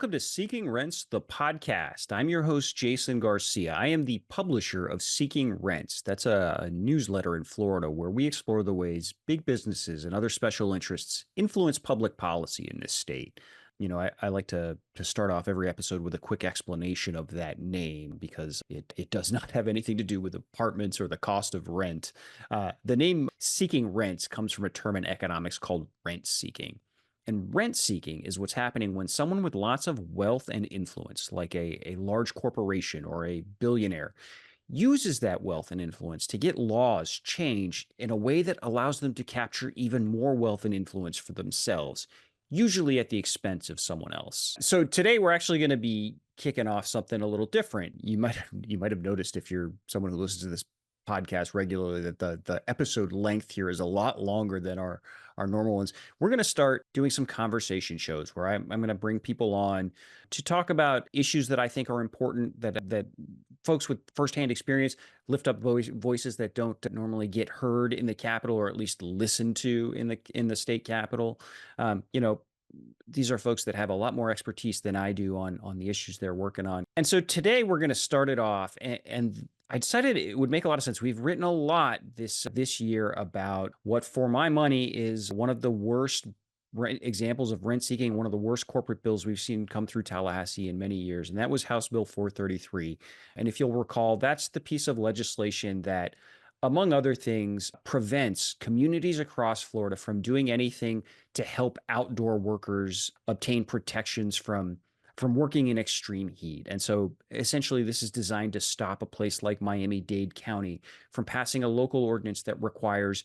welcome to Seeking Rents, the podcast. I'm your host, Jason Garcia. I am the publisher of Seeking Rents. That's a newsletter in Florida where we explore the ways big businesses and other special interests influence public policy in this state. I like to start off every episode with a quick explanation of that name because it does not have anything to do with apartments or the cost of rent. The name Seeking Rents comes from a term in economics called rent seeking. And rent seeking is what's happening when someone with lots of wealth and influence, like a large corporation or a billionaire, uses that wealth and influence to get laws changed in a way that allows them to capture even more wealth and influence for themselves, usually at the expense of someone else. So today we're actually going to be kicking off something a little different. You might have noticed if you're someone who listens to this podcast regularly that the episode length here is a lot longer than our normal ones. We're going to start doing some conversation shows where I'm going to bring people on to talk about issues that I think are important, that folks with firsthand experience lift up voices that don't normally get heard in the Capitol, or at least listened to in the state Capitol. These are folks that have a lot more expertise than I do on the issues they're working on. And so today we're going to start it off, and I decided it would make a lot of sense. We've written a lot this year about what, for my money, is one of the worst examples of rent seeking, one of the worst corporate bills we've seen come through Tallahassee in many years, and that was House Bill 433. And if you'll recall, that's the piece of legislation that, among other things, prevents communities across Florida from doing anything to help outdoor workers obtain protections from working in extreme heat. And so essentially this is designed to stop a place like Miami-Dade County from passing a local ordinance that requires,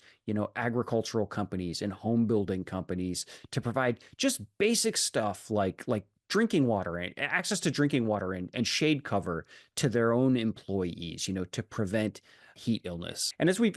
agricultural companies and home building companies to provide just basic stuff like drinking water and access to drinking water and shade cover to their own employees, to prevent heat illness. And as we've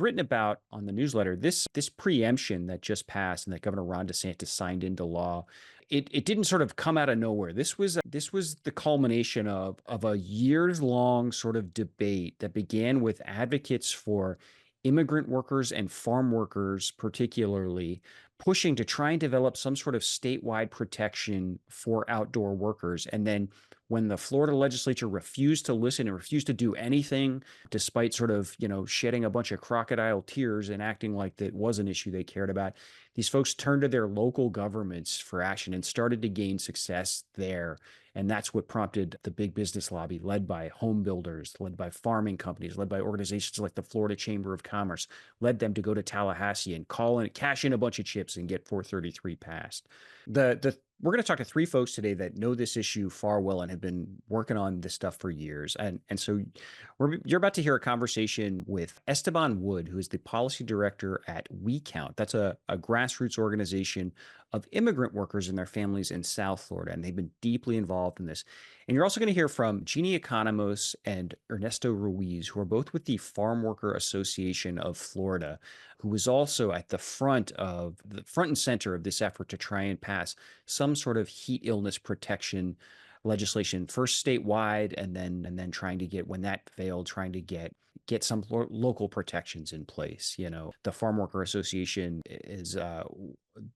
written about on the newsletter, this preemption that just passed and that Governor Ron DeSantis signed into law, it didn't sort of come out of nowhere. This was the culmination of a years-long sort of debate that began with advocates for immigrant workers and farm workers, particularly, pushing to try and develop some sort of statewide protection for outdoor workers. And then when the Florida legislature refused to listen and refused to do anything, despite sort of, shedding a bunch of crocodile tears and acting like that was an issue they cared about, these folks turned to their local governments for action and started to gain success there. And that's what prompted the big business lobby, led by home builders, led by farming companies, led by organizations like the Florida Chamber of Commerce, led them to go to Tallahassee and cash in a bunch of chips and get 433 passed. We're going to talk to three folks today that know this issue far well and have been working on this stuff for years. And so you're about to hear a conversation with Esteban Wood, who is the policy director at WeCount. That's a grassroots organization of immigrant workers and their families in South Florida, and they've been deeply involved in this. And you're also going to hear from Jeannie Economos and Ernesto Ruiz, who are both with the Farmworker Association of Florida, who was also at the front and center of this effort to try and pass some sort of heat illness protection legislation, first statewide, and then trying to get, when that failed, trying to get some local protections in place. The Farmworker Association has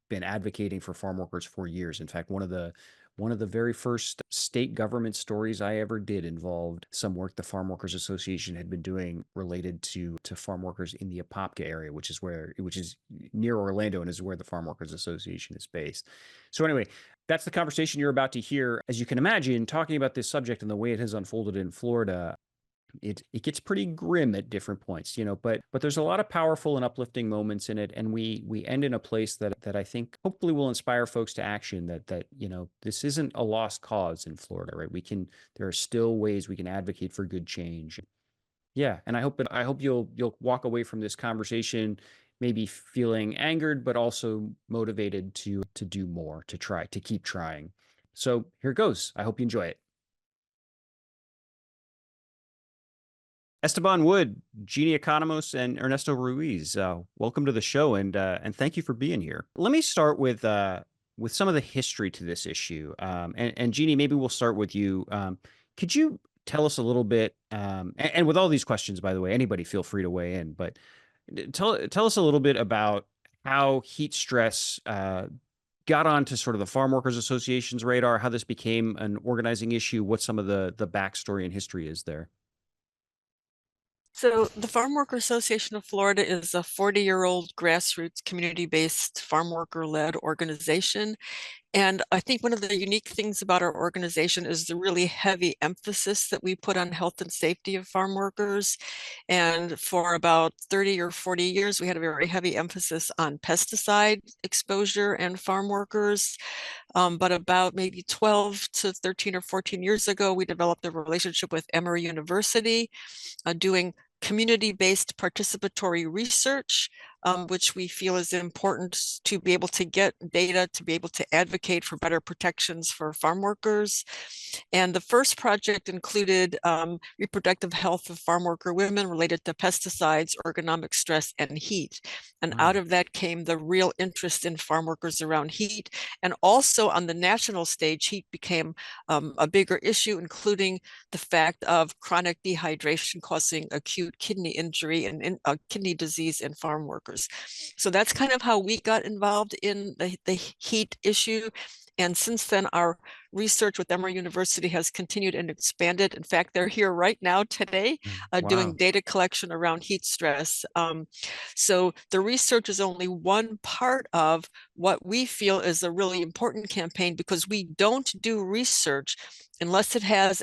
been advocating for farm workers for years. In fact, one of the very first state government stories I ever did involved some work the Farmworkers Association had been doing related to farm workers in the Apopka area, which is near Orlando and is where the Farmworkers Association is based. So anyway, that's the conversation you're about to hear. As you can imagine, talking about this subject and the way it has unfolded in Florida, it gets pretty grim at different points, but there's a lot of powerful and uplifting moments in it. And we end in a place that I think hopefully will inspire folks to action, that this isn't a lost cause in Florida, right? There are still ways we can advocate for good change. Yeah. And I hope you'll walk away from this conversation maybe feeling angered, but also motivated to do more, to keep trying. So here it goes. I hope you enjoy it. Esteban Wood, Jeannie Economos, and Ernesto Ruiz, welcome to the show, and thank you for being here. Let me start with some of the history to this issue. And Jeannie, maybe we'll start with you. Could you tell us a little bit, and with all these questions, by the way, anybody feel free to weigh in, but tell us a little bit about how heat stress got onto sort of the Farm Workers Association's radar, how this became an organizing issue, what some of the backstory and history is there. So the Farmworker Association of Florida is a 40-year-old grassroots community-based farm worker-led organization. And I think one of the unique things about our organization is the really heavy emphasis that we put on health and safety of farm workers. And for about 30 or 40 years, we had a very heavy emphasis on pesticide exposure and farm workers. But about maybe 12 to 13 or 14 years ago, we developed a relationship with Emory University, doing community-based participatory research, which we feel is important to be able to get data, to be able to advocate for better protections for farm workers. And the first project included reproductive health of farm worker women related to pesticides, ergonomic stress, and heat. And out Wow. of that came the real interest in farm workers around heat. And also on the national stage, heat became a bigger issue, including the fact of chronic dehydration causing acute kidney injury and kidney disease in farm workers. So that's kind of how we got involved in the heat issue. And since then, our research with Emory University has continued and expanded. In fact, they're here right now today doing Wow. data collection around heat stress. So the research is only one part of what we feel is a really important campaign, because we don't do research unless it has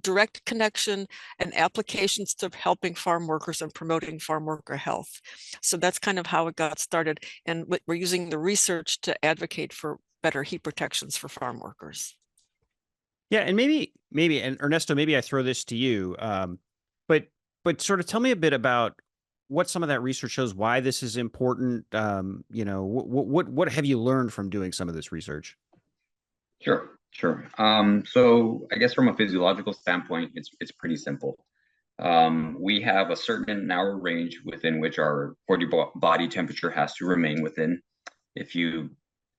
direct connection and applications to helping farm workers and promoting farm worker health. So that's kind of how it got started. And we're using the research to advocate for better heat protections for farm workers. Yeah, and and Ernesto, maybe I throw this to you, but sort of tell me a bit about what some of that research shows, why this is important. What have you learned from doing some of this research? Sure, sure. So I guess from a physiological standpoint, it's pretty simple. We have a certain hour range within which our body temperature has to remain within. If you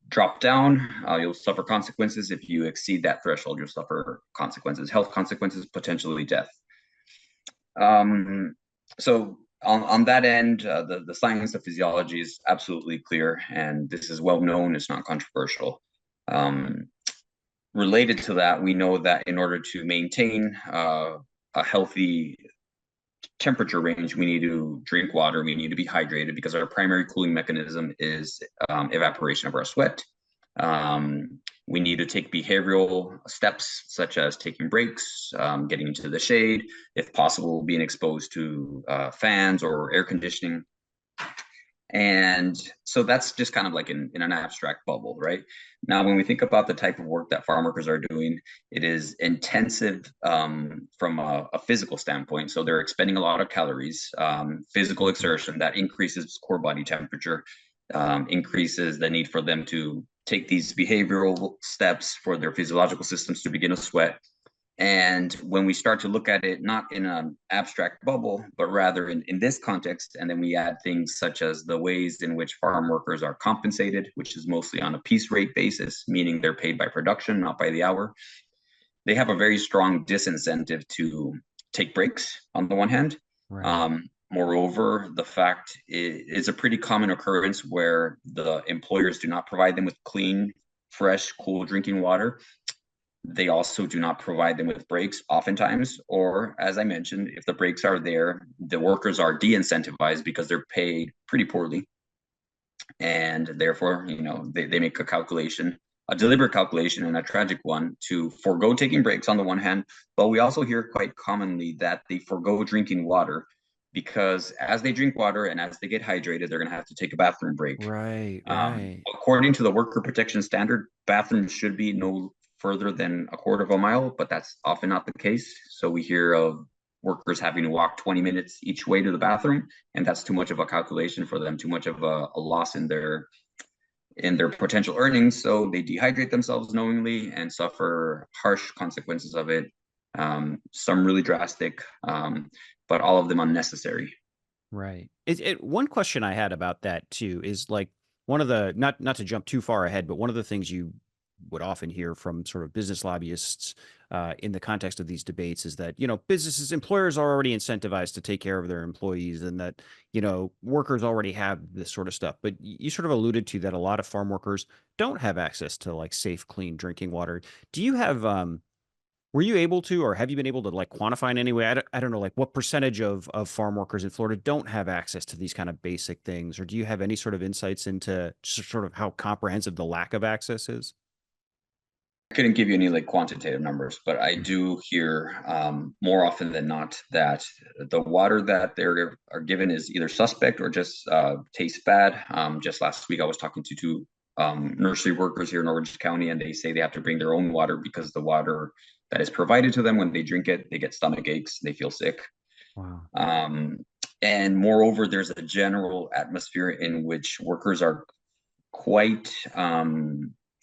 drop down, you'll suffer consequences. If you exceed that threshold, you'll suffer consequences, health consequences, potentially death. So on that end, the science of physiology is absolutely clear, and this is well known. It's not controversial. Related to that, we know that in order to maintain a healthy temperature range, we need to drink water, we need to be hydrated, because our primary cooling mechanism is evaporation of our sweat. We need to take behavioral steps such as taking breaks, getting into the shade, if possible, being exposed to fans or air conditioning. And so that's just kind of like in an abstract bubble, right? Now, when we think about the type of work that farm workers are doing, it is intensive from a physical standpoint. So they're expending a lot of calories, physical exertion that increases core body temperature, increases the need for them to take these behavioral steps for their physiological systems to begin to sweat. And when we start to look at it, not in an abstract bubble, but rather in this context, and then we add things such as the ways in which farm workers are compensated, which is mostly on a piece rate basis, meaning they're paid by production, not by the hour. They have a very strong disincentive to take breaks on the one hand. Right. Moreover, the fact is a pretty common occurrence where the employers do not provide them with clean, fresh, cool drinking water. They also do not provide them with breaks oftentimes, or as I mentioned, if the breaks are there, the workers are de-incentivized because they're paid pretty poorly. And therefore, they make a calculation, a deliberate calculation and a tragic one, to forego taking breaks on the one hand, but we also hear quite commonly that they forego drinking water because as they drink water and as they get hydrated, they're going to have to take a bathroom break. Right. Right. According to the worker protection standard, bathrooms should be no further than a quarter of a mile, but that's often not the case. So we hear of workers having to walk 20 minutes each way to the bathroom, and that's too much of a calculation for them, too much of a loss in their potential earnings. So they dehydrate themselves knowingly and suffer harsh consequences of it. Some really drastic, but all of them unnecessary. Right. One question I had about that too is like one of the not to jump too far ahead, but one of the things you would often hear from sort of business lobbyists in the context of these debates is that, employers are already incentivized to take care of their employees, and that, workers already have this sort of stuff. But you sort of alluded to that a lot of farm workers don't have access to like safe, clean drinking water. Do you have, were you able to, or have you been able to like quantify in any way? I don't know, like what percentage of farm workers in Florida don't have access to these kind of basic things? Or do you have any sort of insights into sort of how comprehensive the lack of access is? I couldn't give you any like quantitative numbers, but I do hear more often than not that the water that are given is either suspect or just tastes bad. Just last week, I was talking to two nursery workers here in Orange County, and they say they have to bring their own water because the water that is provided to them, when they drink it, they get stomach aches, they feel sick. Wow. And moreover, there's a general atmosphere in which workers are quite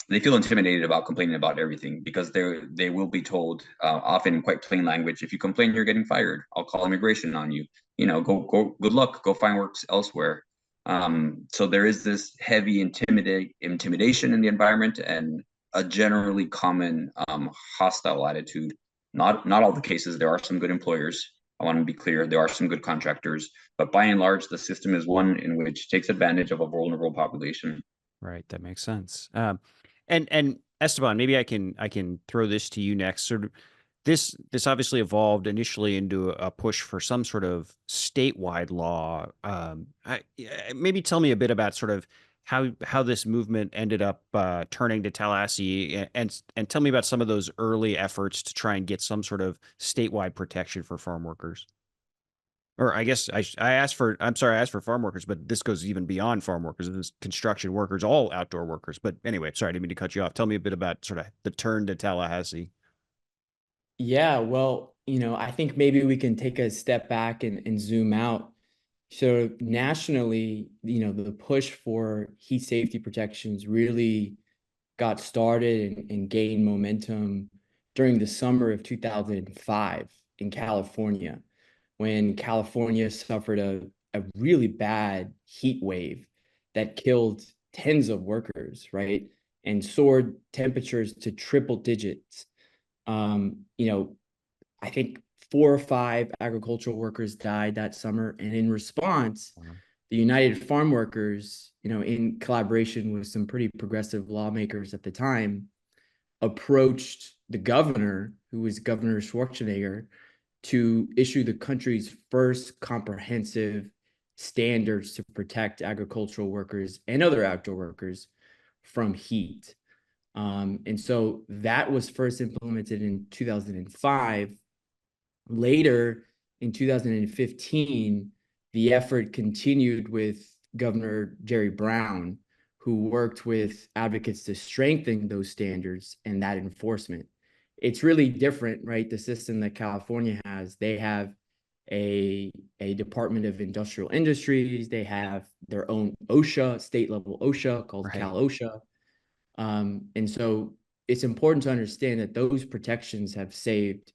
they feel intimidated about complaining about everything, because they will be told often in quite plain language, if you complain, you're getting fired. I'll call immigration on you. Go. Good luck. Go find work elsewhere. So there is this heavy intimidation in the environment, and a generally common hostile attitude. Not all the cases. There are some good employers. I want to be clear. There are some good contractors, but by and large, the system is one in which takes advantage of a vulnerable population. Right, that makes sense. And Esteban, maybe I can throw this to you next. Sort of this obviously evolved initially into a push for some sort of statewide law. Maybe tell me a bit about sort of how this movement ended up turning to Tallahassee, and tell me about some of those early efforts to try and get some sort of statewide protection for farm workers. Or I guess I'm sorry, I asked for farm workers, but this goes even beyond farm workers. This is construction workers, all outdoor workers. But anyway, sorry, I didn't mean to cut you off. Tell me a bit about sort of the turn to Tallahassee. Yeah, well, I think maybe we can take a step back and zoom out. So nationally, the push for heat safety protections really got started and gained momentum during the summer of 2005 in California, when California suffered a really bad heat wave that killed tens of workers, right? And soared temperatures to triple digits. I think 4 or 5 agricultural workers died that summer. And in response, Wow. the United Farm Workers, in collaboration with some pretty progressive lawmakers at the time, approached the governor, who was Governor Schwarzenegger, to issue the country's first comprehensive standards to protect agricultural workers and other outdoor workers from heat. And so that was first implemented in 2005. Later, in 2015, the effort continued with Governor Jerry Brown, who worked with advocates to strengthen those standards and that enforcement. It's really different, right? The system that California has, they have a Department of Industrial Industries. They have their own OSHA, state level OSHA called Right. Cal OSHA. And so it's important to understand that those protections have saved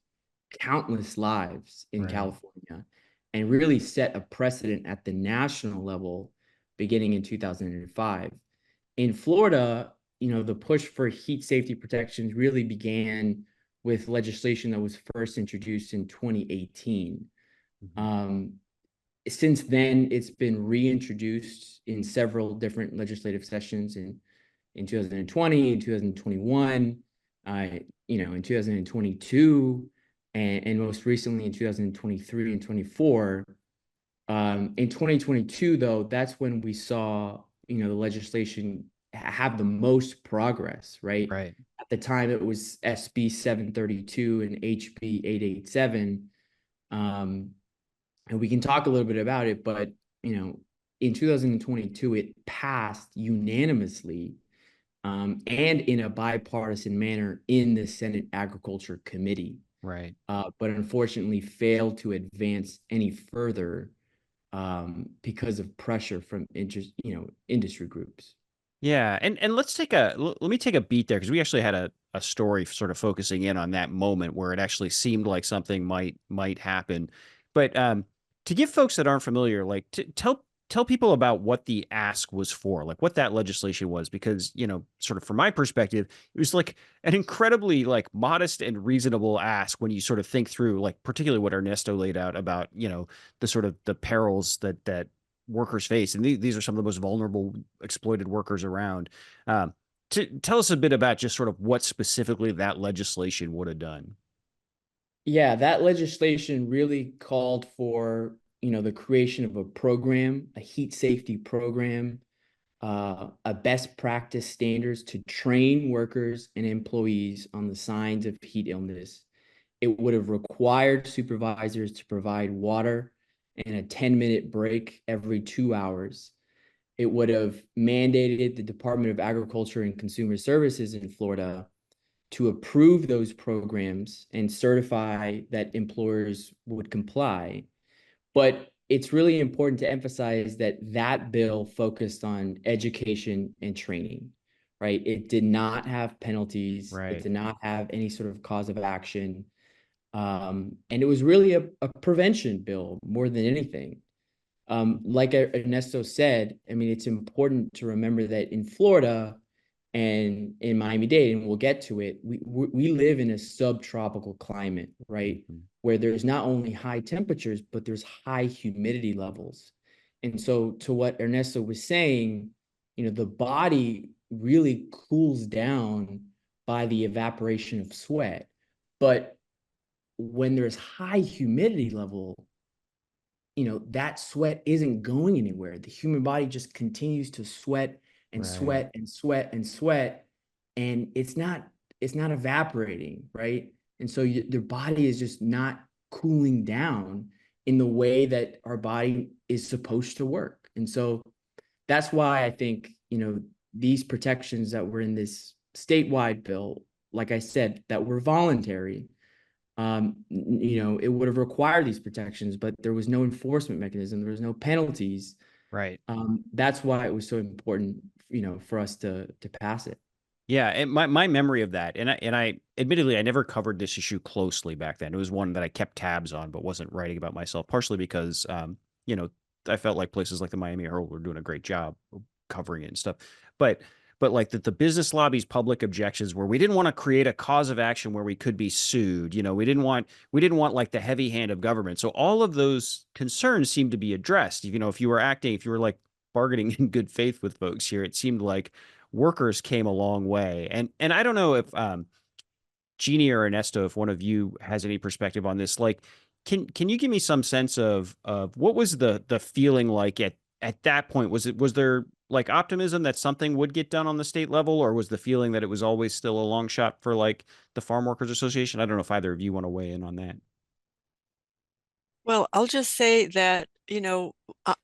countless lives in Right. California and really set a precedent at the national level beginning in 2005. In Florida, the push for heat safety protections really began with legislation that was first introduced in 2018. Mhm. Since then, it's been reintroduced in several different legislative sessions in 2020, in 2021, in 2022, and most recently in 2023 and 24. In 2022, though, that's when we saw, the legislation have the most progress, right? Right. At the time, it was SB 732 and HB 887. And we can talk a little bit about it, but, in 2022, it passed unanimously and in a bipartisan manner in the Senate Agriculture Committee. Right. But unfortunately failed to advance any further because of pressure from industry groups. Yeah, and let me take a beat there, because we actually had a story sort of focusing in on that moment where it actually seemed like something might happen. But to give folks that aren't familiar, like tell tell people about what the ask was for, like what that legislation was, because, sort of from my perspective, it was like an incredibly like modest and reasonable ask when you sort of think through, like particularly what Ernesto laid out about, the sort of the perils that workers face. And these are some of the most vulnerable, exploited workers around. To tell us a bit about just sort of what specifically that legislation would have done. Yeah, that legislation really called for, the creation of a program, a heat safety program, a best practice standards to train workers and employees on the signs of heat illness. It would have required supervisors to provide water and a 10-minute break every 2 hours. It would have mandated the Department of Agriculture and Consumer Services in Florida to approve those programs and certify that employers would comply. But it's really important to emphasize that that bill focused on education and training, right? It did not have penalties. It Right. did not have any sort of cause of action. And it was really a prevention bill more than anything. Like Ernesto said, I mean, it's important to remember that in Florida and in Miami-Dade, and we'll get to it, we live in a subtropical climate, right? Mhm. Where there's not only high temperatures, but there's high humidity levels. And so to what Ernesto was saying, the body really cools down by the evaporation of sweat. But when there's high humidity level, that sweat isn't going anywhere. The human body just continues to sweat and Right. sweat and sweat and sweat, and it's not evaporating, right? And so their body is just not cooling down in the way that our body is supposed to work. And so that's why I think, these protections that were in this statewide bill, like I said, that were voluntary, it would have required these protections, but there was no enforcement mechanism. There was no penalties. Right. That's why it was so important, for us to pass it. Yeah, and my memory of that, and I admittedly I never covered this issue closely back then. It was one that I kept tabs on, but wasn't writing about myself. Partially because, you know, I felt like places like the Miami Herald were doing a great job of covering it and stuff. But like the business lobby's public objections were we didn't want to create a cause of action where we could be sued. We didn't want like the heavy hand of government. So all of those concerns seemed to be addressed. If you were like bargaining in good faith with folks here, it seemed like workers came a long way. And I don't know if Jeannie or Ernesto, if one of you has any perspective on this, like can you give me some sense of what was the feeling like at that point? Was there like optimism that something would get done on the state level, or was the feeling that it was always still a long shot for like the Farm Workers Association? I don't know if either of you want to weigh in on that. Well, I'll just say that,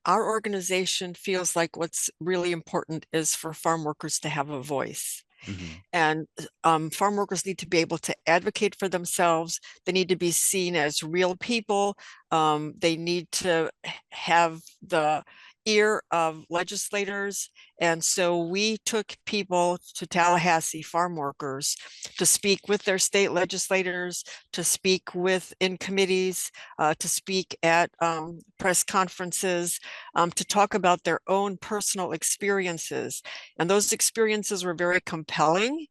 our organization feels like what's really important is for farm workers to have a voice. Hmm. And farm workers need to be able to advocate for themselves. They need to be seen as real people. They need to have the ear of legislators. And so we took people to Tallahassee, farm workers, to speak with their state legislators, to speak in committees, to speak at press conferences, to talk about their own personal experiences. And those experiences were very compelling.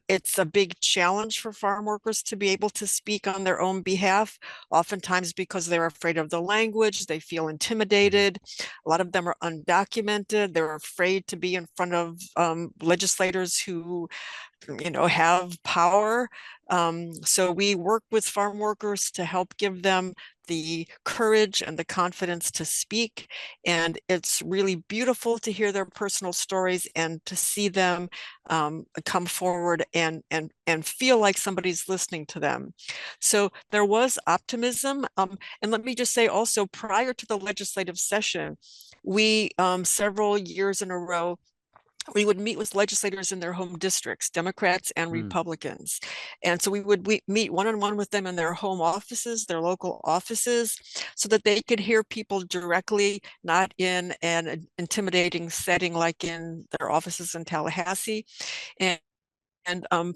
It's a big challenge for farm workers to be able to speak on their own behalf, oftentimes because they're afraid of the language, they feel intimidated. A lot of them are undocumented. They're afraid to be in front of legislators who have power. So we work with farm workers to help give them the courage and the confidence to speak. And it's really beautiful to hear their personal stories and to see them come forward and feel like somebody's listening to them. So there was optimism. And let me just say also, prior to the legislative session, we several years in a row, we would meet with legislators in their home districts, Democrats and Mm. Republicans. And so we would meet one-on-one with them in their home offices, their local offices, so that they could hear people directly, not in an intimidating setting like in their offices in Tallahassee. And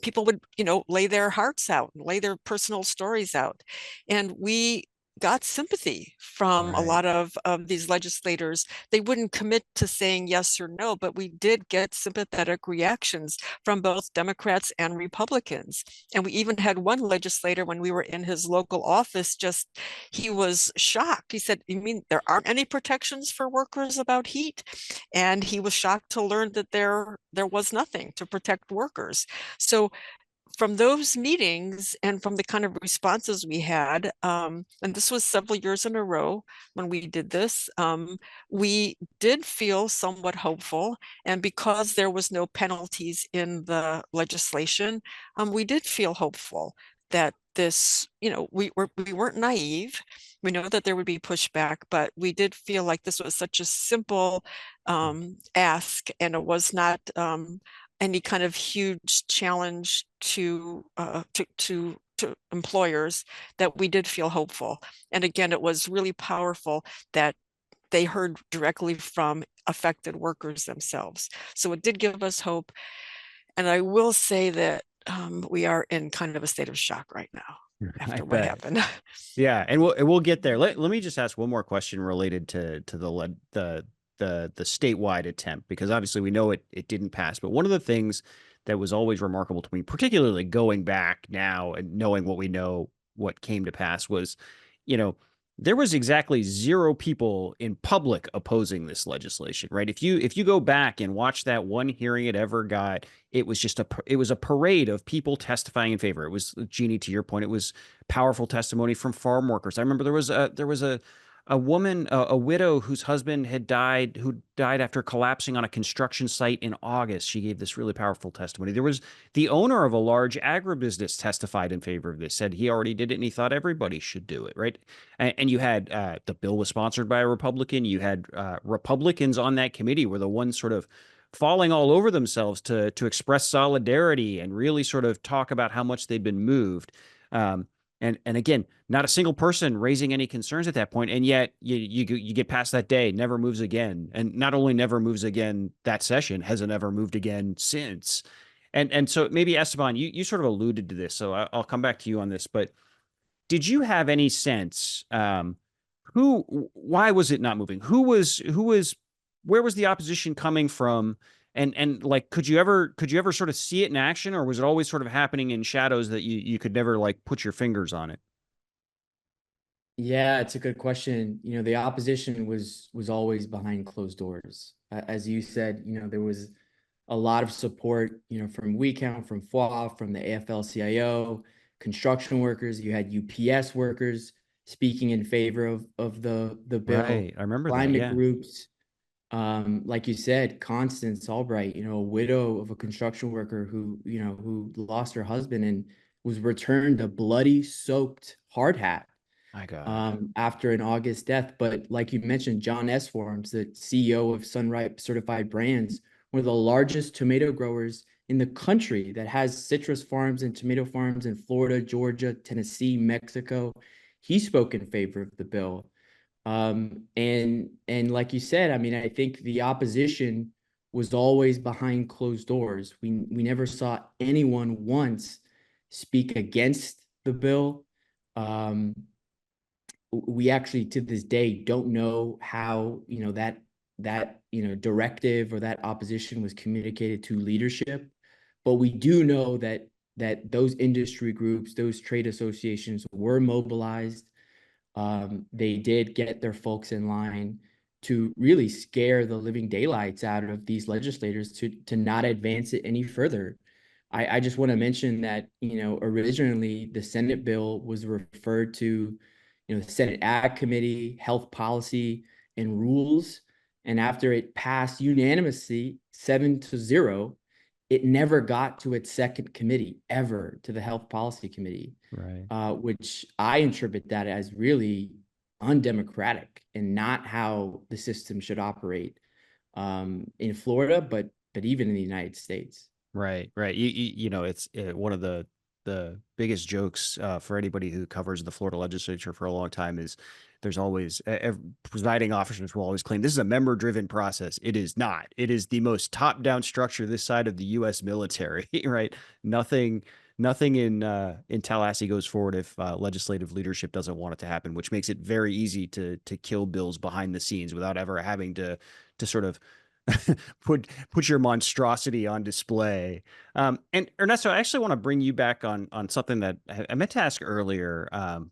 people would, lay their hearts out and lay their personal stories out. And we got sympathy from a lot of these legislators. They wouldn't commit to saying yes or no, but we did get sympathetic reactions from both Democrats and Republicans. And we even had one legislator, when we were in his local office, he was shocked. He said, "You mean there aren't any protections for workers about heat?" And he was shocked to learn that there was nothing to protect workers. So from those meetings and from the kind of responses we had, and this was several years in a row when we did this, we did feel somewhat hopeful. And because there was no penalties in the legislation, we did feel hopeful that this, we weren't naive. We know that there would be pushback, but we did feel like this was such a simple ask, and it was not any kind of huge challenge to employers, that we did feel hopeful. And again, it was really powerful that they heard directly from affected workers themselves. So it did give us hope. And I will say that we are in kind of a state of shock right now after what happened. Yeah, and we'll get there. Let me just ask one more question related to the statewide attempt, because obviously we know it didn't pass. But one of the things that was always remarkable to me, particularly going back now and knowing what we know, what came to pass, was, there was exactly 0 people in public opposing this legislation, right? If you go back and watch that one hearing it ever got, it was just a parade of people testifying in favor. It was, Jeannie, to your point, it was powerful testimony from farm workers. I remember there was a woman, a widow whose husband who died after collapsing on a construction site in August. She gave this really powerful testimony. There was the owner of a large agribusiness testified in favor of this, said he already did it and he thought everybody should do it, right? And you had the bill was sponsored by a Republican. You had Republicans on that committee were the ones sort of falling all over themselves to express solidarity and really sort of talk about how much they'd been moved. And again, not a single person raising any concerns at that point. And yet you get past that day, never moves again. And not only never moves again that session, hasn't ever moved again since. And so maybe Esteban, you sort of alluded to this, so I'll come back to you on this. But did you have any sense why was it not moving? Where was the opposition coming from? And like, could you ever sort of see it in action, or was it always sort of happening in shadows that you could never like put your fingers on it? Yeah, it's a good question. The opposition was always behind closed doors. As you said, there was a lot of support, from WeCount, from FWA, from the AFL-CIO, construction workers. You had UPS workers speaking in favor of the bill. Right, I remember that. Climate Yeah. groups, like you said, Constance Albright, a widow of a construction worker who lost her husband and was returned a bloody, soaked hard hat My God. after an August death. But like you mentioned, John S. Forms, the CEO of Sunripe Certified Brands, one of the largest tomato growers in the country that has citrus farms and tomato farms in Florida, Georgia, Tennessee, Mexico. He spoke in favor of the bill. And like you said, I mean, I think the opposition was always behind closed doors. We never saw anyone once speak against the bill. We actually, to this day, don't know how, that directive or that opposition was communicated to leadership. But we do know that those industry groups, those trade associations were mobilized. They did get their folks in line to really scare the living daylights out of these legislators to not advance it any further. I just want to mention that, originally the Senate bill was referred to, the Senate Ag Committee, Health Policy and Rules. And after it passed unanimously 7-0, it never got to its second committee ever, to the Health Policy Committee, right? Which I interpret that as really undemocratic and not how the system should operate in Florida, but even in the United States. Right. It's one of the biggest jokes for anybody who covers the Florida legislature for a long time is there's always presiding officers will always claim this is a member-driven process. It is not. It is the most top-down structure this side of the U.S. military, right? Nothing nothing in Tallahassee goes forward if legislative leadership doesn't want it to happen, which makes it very easy to kill bills behind the scenes without ever having to sort of put your monstrosity on display. And Ernesto, I actually want to bring you back on something that I meant to ask earlier,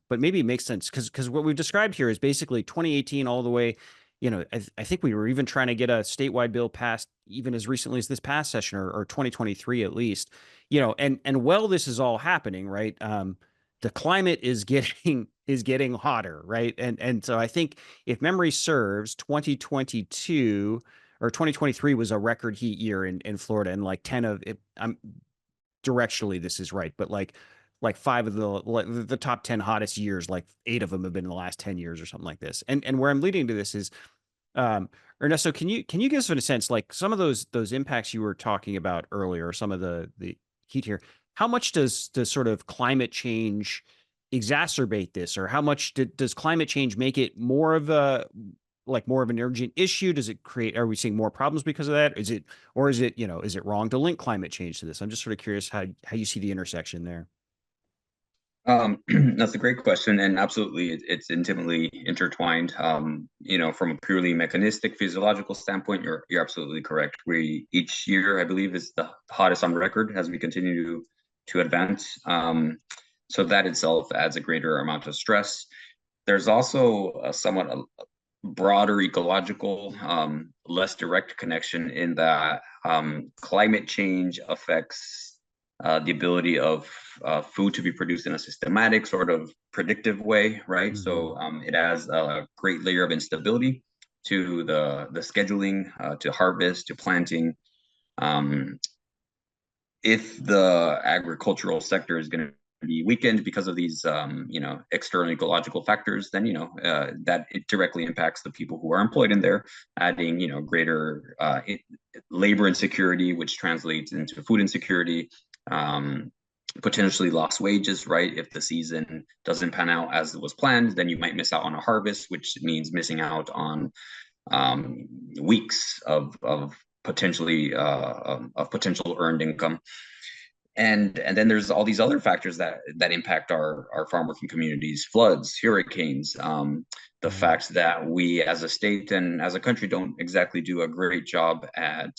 but maybe it makes sense because what we've described here is basically 2018 all the way. I think we were even trying to get a statewide bill passed even as recently as this past session, or 2023 at least. And while this is all happening, right? The climate is getting hotter, right? And so I think if memory serves, 2022 or 2023 was a record heat year in Florida, and like 10 of it, I'm directionally this is right, but like five of the top 10 hottest years, like 8 of them have been in the last 10 years or something like this. And where I'm leading to this is, Ernesto, can you give us in a sense, like some of those impacts you were talking about earlier, some of the heat here, how much does sort of climate change exacerbate this, or how much does climate change make it more of an urgent issue? Does it are we seeing more problems because of that? Is it wrong to link climate change to this? I'm just sort of curious how you see the intersection there. That's a great question, and absolutely, it's intimately intertwined. From a purely mechanistic, physiological standpoint, you're absolutely correct. Each year, I believe, is the hottest on record as we continue to advance. So that itself adds a greater amount of stress. There's also a somewhat broader ecological, less direct connection in that climate change affects the ability of food to be produced in a systematic, sort of predictive way, right? Mm-hmm. So it adds a great layer of instability to the scheduling, to harvest, to planting. If the agricultural sector is going to be weakened because of these, external ecological factors, then, that it directly impacts the people who are employed in there, adding, greater labor insecurity, which translates into food insecurity, potentially lost wages, right? If the season doesn't pan out as it was planned, then you might miss out on a harvest, which means missing out on weeks of potentially of potential earned income. And then there's all these other factors that impact our farm working communities: floods, hurricanes, the fact that we as a state and as a country don't exactly do a great job at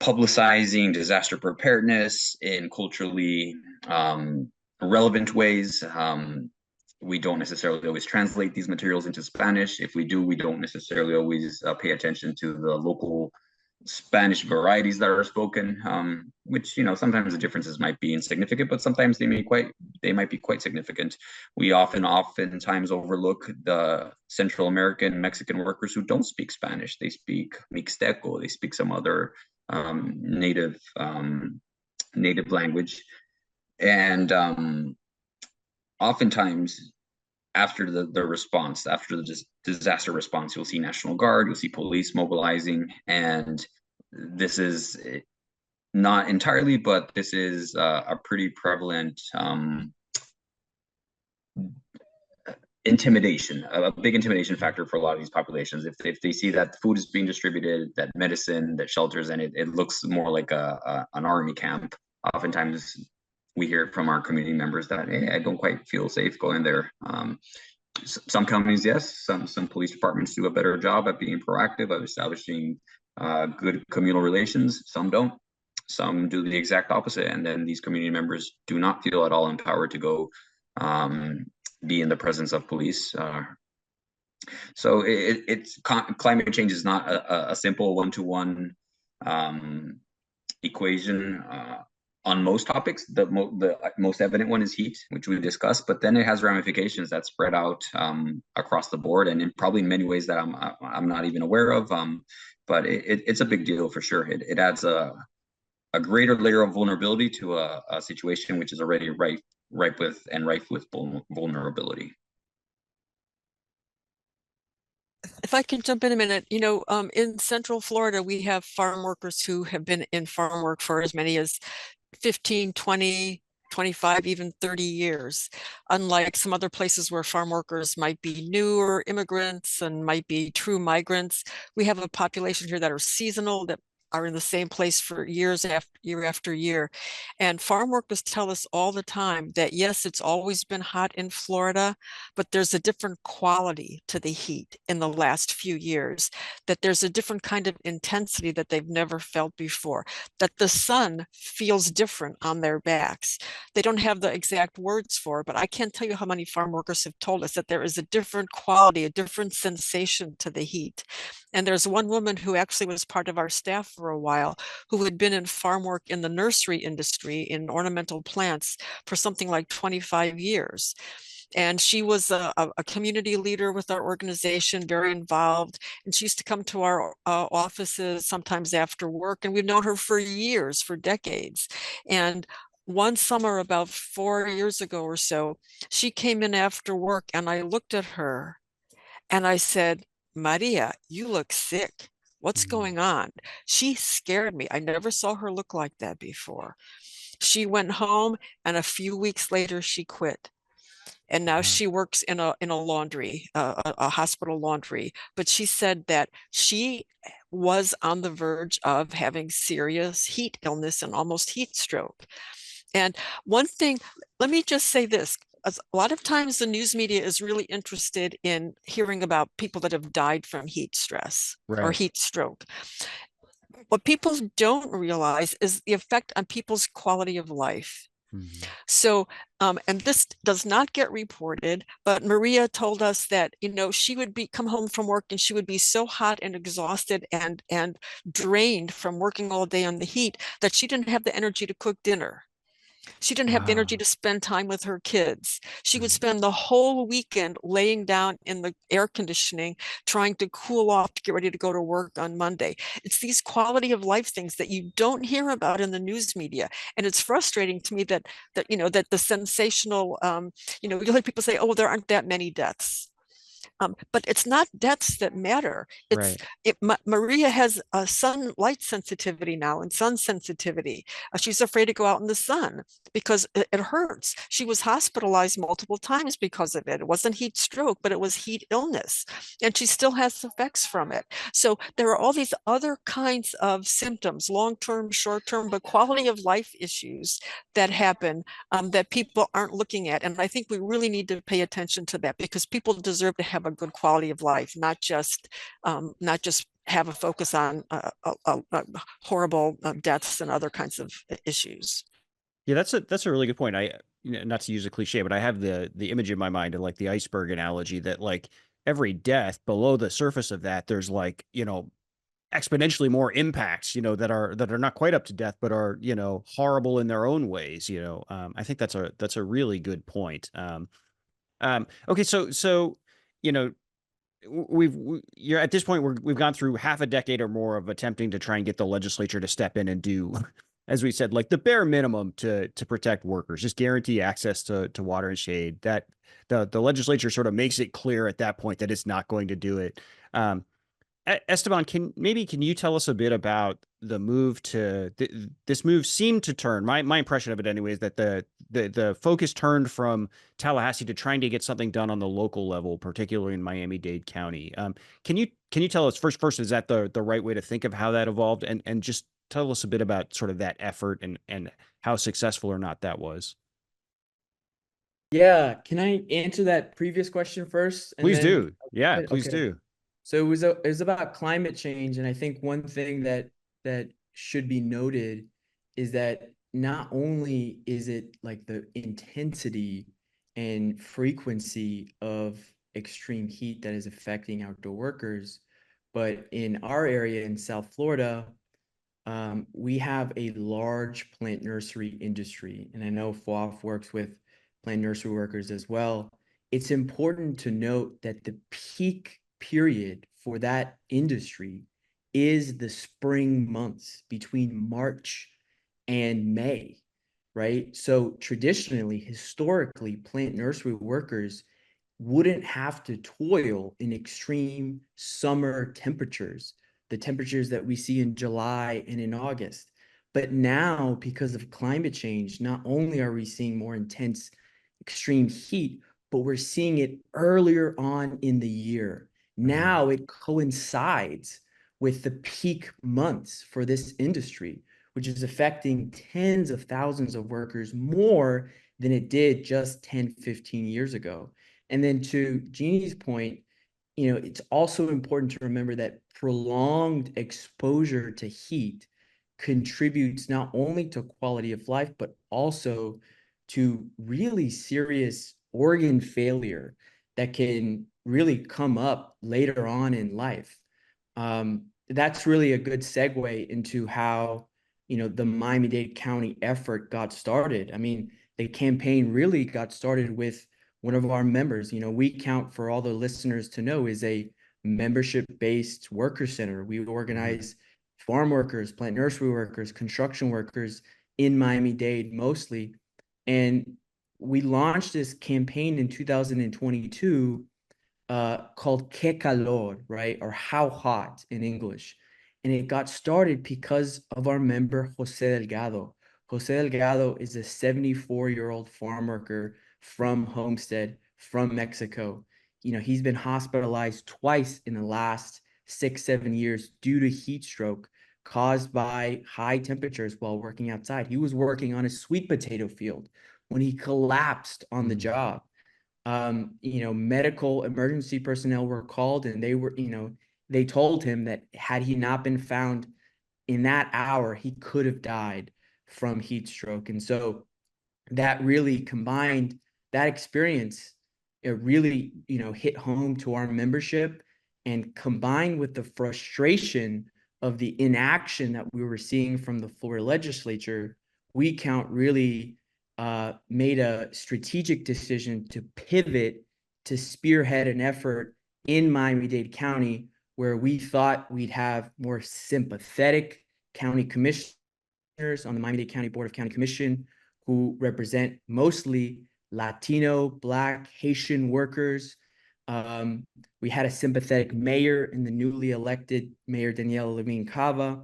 publicizing disaster preparedness in culturally relevant ways. We don't necessarily always translate these materials into Spanish. If we do, we don't necessarily always pay attention to the local Spanish varieties that are spoken, which, sometimes the differences might be insignificant, but sometimes they might be quite significant. We oftentimes overlook the Central American Mexican workers who don't speak Spanish. They speak Mixteco, they speak some other native language. And oftentimes after the response, after the disaster response, you'll see National Guard, you'll see police mobilizing, and this is not entirely, but this is a pretty prevalent intimidation, a big intimidation factor for a lot of these populations. If they see that food is being distributed, that medicine, that shelters, and it looks more like an army camp, oftentimes we hear from our community members that, hey, I don't quite feel safe going there. Some counties, yes, some police departments do a better job at being proactive, of establishing good communal relations. Some don't. Some do the exact opposite, and then these community members do not feel at all empowered to go be in the presence of police. So climate change is not a simple one-to-one equation. On most topics, the most evident one is heat, which we discussed, but then it has ramifications that spread out across the board, and probably in many ways that I'm not even aware of. But it's a big deal for sure. It adds a greater layer of vulnerability to a situation which is already rife with vulnerability. If I can jump in a minute, in Central Florida, we have farm workers who have been in farm work for as many as 15, 20, 25, even 30 years. Unlike some other places where farm workers might be newer immigrants and might be true migrants, we have a population here that are seasonal, that are in the same place for year after year. And farm workers tell us all the time that yes, it's always been hot in Florida, but there's a different quality to the heat in the last few years, that there's a different kind of intensity that they've never felt before, that the sun feels different on their backs. They don't have the exact words for it, but I can't tell you how many farm workers have told us that there is a different quality, a different sensation to the heat. And there's one woman who actually was part of our staff for a while, who had been in farm work in the nursery industry in ornamental plants for something like 25 years. And she was a community leader with our organization, very involved. And she used to come to our offices sometimes after work. And we've known her for years, for decades. And one summer, about 4 years ago or so, she came in after work and I looked at her and I said, Maria, you look sick. What's going on? She scared me. I never saw her look like that before. She went home and a few weeks later she quit. And now she works in a laundry, a hospital laundry. But she said that she was on the verge of having serious heat illness and almost heat stroke. And one thing, let me just say this. A lot of times the news media is really interested in hearing about people that have died from heat stress or heat stroke. What people don't realize is the effect on people's quality of life. So, and this does not get reported, but Maria told us that, she would come home from work and she would be so hot and exhausted and drained from working all day on the heat that she didn't have the energy to cook dinner. She didn't have the energy to spend time with her kids. She would spend the whole weekend laying down in the air conditioning, trying to cool off to get ready to go to work on Monday. It's these quality of life things that you don't hear about in the news media. And it's frustrating to me that the sensational, you hear people say, oh, there aren't that many deaths. But it's not deaths that matter. Maria has a sunlight sensitivity now and sun sensitivity. She's afraid to go out in the sun because it hurts. She was hospitalized multiple times because of it. It wasn't heat stroke, but it was heat illness. And she still has effects from it. So there are all these other kinds of symptoms, long-term, short-term, but quality of life issues that happen that people aren't looking at. And I think we really need to pay attention to that because people deserve to have a good quality of life, not just have a focus on horrible deaths and other kinds of issues. Yeah, that's a really good point. Not to use a cliche, but I have the image in my mind of like the iceberg analogy that like every death below the surface of that, there's like, exponentially more impacts, that are not quite up to death, but are, horrible in their own ways. I think that's a really good point. Okay. So, you're at this point, we've gone through half a decade or more of attempting to try and get the legislature to step in and do, as we said, like the bare minimum to protect workers, just guarantee access to water and shade. That the legislature sort of makes it clear at that point that it's not going to do it. Esteban, can you tell us a bit about the move this move seemed to turn, my impression of it anyway, is that the focus turned from Tallahassee to trying to get something done on the local level, particularly in Miami-Dade County. Can you tell us first, is that the right way to think of how that evolved? And just tell us a bit about sort of that effort and how successful or not that was. Yeah, can I answer that previous question first? Please do. Yeah, please do. So it was about climate change, and I think one thing that should be noted is that not only is it like the intensity and frequency of extreme heat that is affecting outdoor workers, but in our area in South Florida, we have a large plant nursery industry, and I know FOF works with plant nursery workers as well. It's important to note that the peak period for that industry is the spring months between March and May, right? So traditionally, historically, plant nursery workers wouldn't have to toil in extreme summer temperatures, the temperatures that we see in July and in August. But now, because of climate change, not only are we seeing more intense extreme heat, but we're seeing it earlier on in the year. Now it coincides with the peak months for this industry, which is affecting tens of thousands of workers more than it did just 10, 15 years ago. And then to Jeannie's point, it's also important to remember that prolonged exposure to heat contributes not only to quality of life, but also to really serious organ failure that can really come up later on in life. That's really a good segue into how, the Miami-Dade County effort got started. I mean, the campaign really got started with one of our members. WeCount, for all the listeners to know, is a membership-based worker center. We organize farm workers, plant nursery workers, construction workers in Miami-Dade mostly. And we launched this campaign in 2022 called Que Calor, right? Or How Hot in English. And it got started because of our member, Jose Delgado. Jose Delgado is a 74-year-old farm worker from Homestead, from Mexico. He's been hospitalized twice in the last 6-7 years due to heat stroke caused by high temperatures while working outside. He was working on a sweet potato field when he collapsed on the job. Medical emergency personnel were called, and they told him that had he not been found in that hour, he could have died from heat stroke. And so that really combined, that experience, it really, hit home to our membership, and combined with the frustration of the inaction that we were seeing from the Florida legislature, WeCount really made a strategic decision to pivot to spearhead an effort in Miami-Dade County where we thought we'd have more sympathetic county commissioners on the Miami-Dade County Board of County Commission who represent mostly Latino, Black, Haitian workers. We had a sympathetic mayor in the newly elected Mayor Daniela Levine Cava.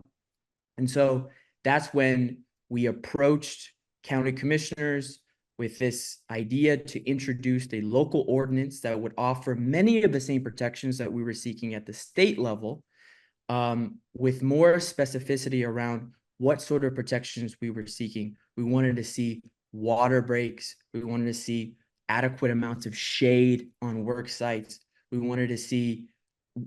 And so that's when we approached county commissioners with this idea to introduce a local ordinance that would offer many of the same protections that we were seeking at the state level, with more specificity around what sort of protections we were seeking. We wanted to see water breaks. We wanted to see adequate amounts of shade on work sites. We wanted to see,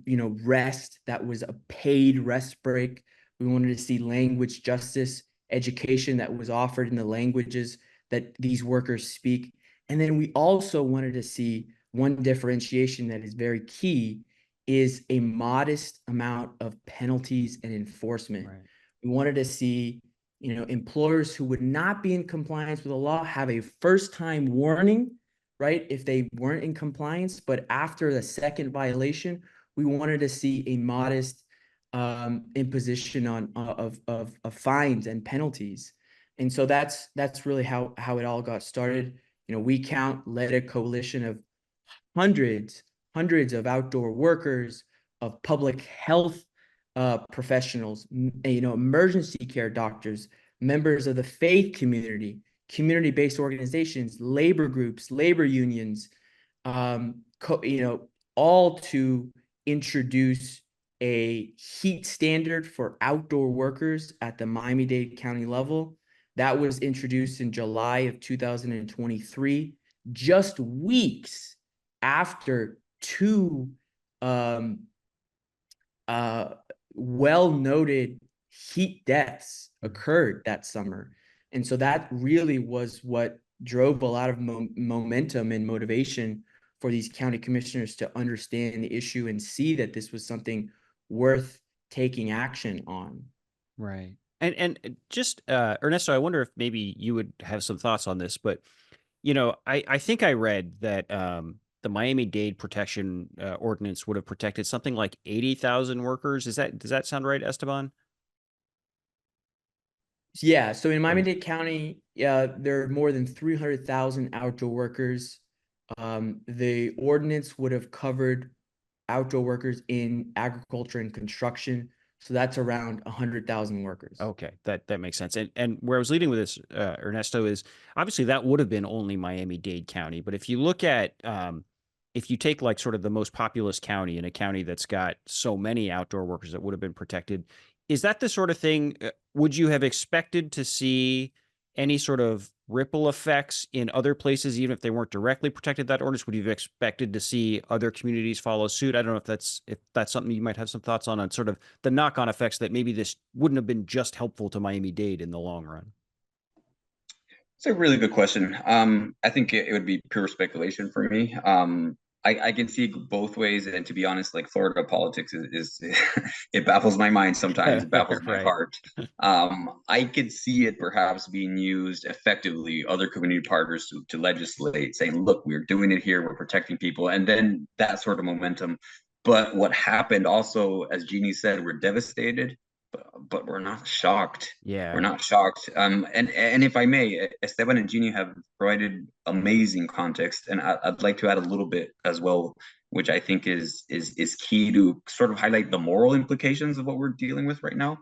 rest that was a paid rest break. We wanted to see language justice education that was offered in the languages that these workers speak. And then we also wanted to see one differentiation that is very key is a modest amount of penalties and enforcement. Right. We wanted to see, employers who would not be in compliance with the law have a first-time warning, right, if they weren't in compliance. But after the second violation, we wanted to see a modest imposition of fines and penalties. And so that's really how it all got started. WeCount led a coalition of hundreds of outdoor workers, of public health professionals, emergency care doctors, members of the faith community, community-based organizations, labor groups, labor unions, all to introduce a heat standard for outdoor workers at the Miami-Dade County level. That was introduced in July of 2023, just weeks after two well-noted heat deaths occurred that summer. And so that really was what drove a lot of momentum and motivation for these county commissioners to understand the issue and see that this was something worth taking action on. Right. And just, Ernesto, I wonder if maybe you would have some thoughts on this, but, I think I read that the Miami-Dade protection ordinance would have protected something like 80,000 workers. Does that sound right, Esteban? Yeah. So in Miami-Dade County, there are more than 300,000 outdoor workers. The ordinance would have covered outdoor workers in agriculture and construction. So that's around 100,000 workers. Okay, that makes sense. And where I was leading with this, Ernesto, is obviously that would have been only Miami-Dade County. But if you look at if you take like sort of the most populous county in a county that's got so many outdoor workers that would have been protected, is that the sort of thing, would you have expected to see any sort of ripple effects in other places, even if they weren't directly protected that ordinance? Would you have expected to see other communities follow suit? I don't know if that's something you might have some thoughts on sort of the knock-on effects that maybe this wouldn't have been just helpful to Miami-Dade in the long run. It's a really good question. I think it would be pure speculation for me. I can see both ways, and to be honest, like Florida politics is it baffles my mind sometimes. It baffles my Right. heart. I could see it perhaps being used effectively, other community partners to legislate, saying, "Look, we're doing it here. We're protecting people," and then that sort of momentum. But what happened also, as Jeannie said, we're devastated, but we're not shocked. Yeah. We're not shocked. And if I may, Esteban and Jeannie have provided amazing context, and I'd like to add a little bit as well, which I think is key to sort of highlight the moral implications of what we're dealing with right now.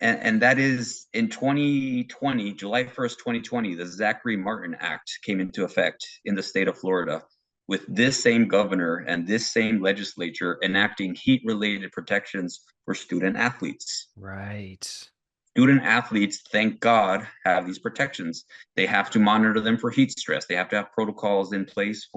And that is in 2020, July 1st, 2020, the Zachary Martin Act came into effect in the state of Florida, with this same governor and this same legislature enacting heat-related protections for student athletes. Right. Student athletes, thank God, have these protections. They have to monitor them for heat stress. They have to have protocols in place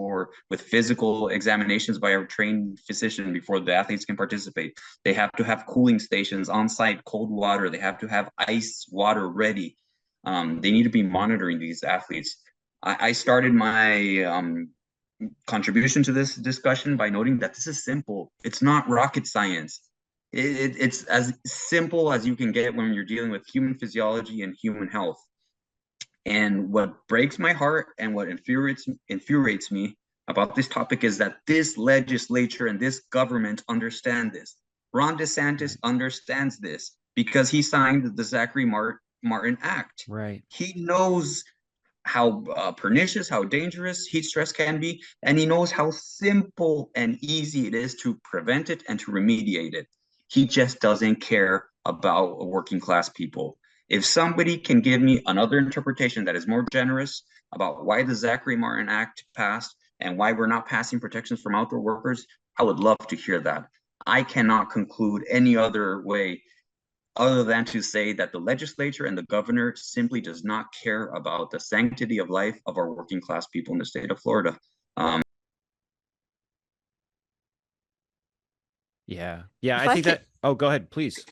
with physical examinations by a trained physician before the athletes can participate. They have to have cooling stations on site, cold water. They have to have ice water ready. They need to be monitoring these athletes. I started my contribution to this discussion by noting that this is simple. It's not rocket science. It's as simple as you can get when you're dealing with human physiology and human health. And what breaks my heart and what infuriates me about this topic is that this legislature and this government understand this. Ron DeSantis understands this because he signed the Zachary Martin Act. Right. He knows how pernicious, how dangerous heat stress can be, and he knows how simple and easy it is to prevent it and to remediate it. He just doesn't care about working class people. If somebody can give me another interpretation that is more generous about why the Zachary Martin Act passed and why we're not passing protections from outdoor workers, I would love to hear that. I cannot conclude any other way other than to say that the legislature and the governor simply does not care about the sanctity of life of our working class people in the state of Florida. Yeah. I think that, oh, go ahead, please.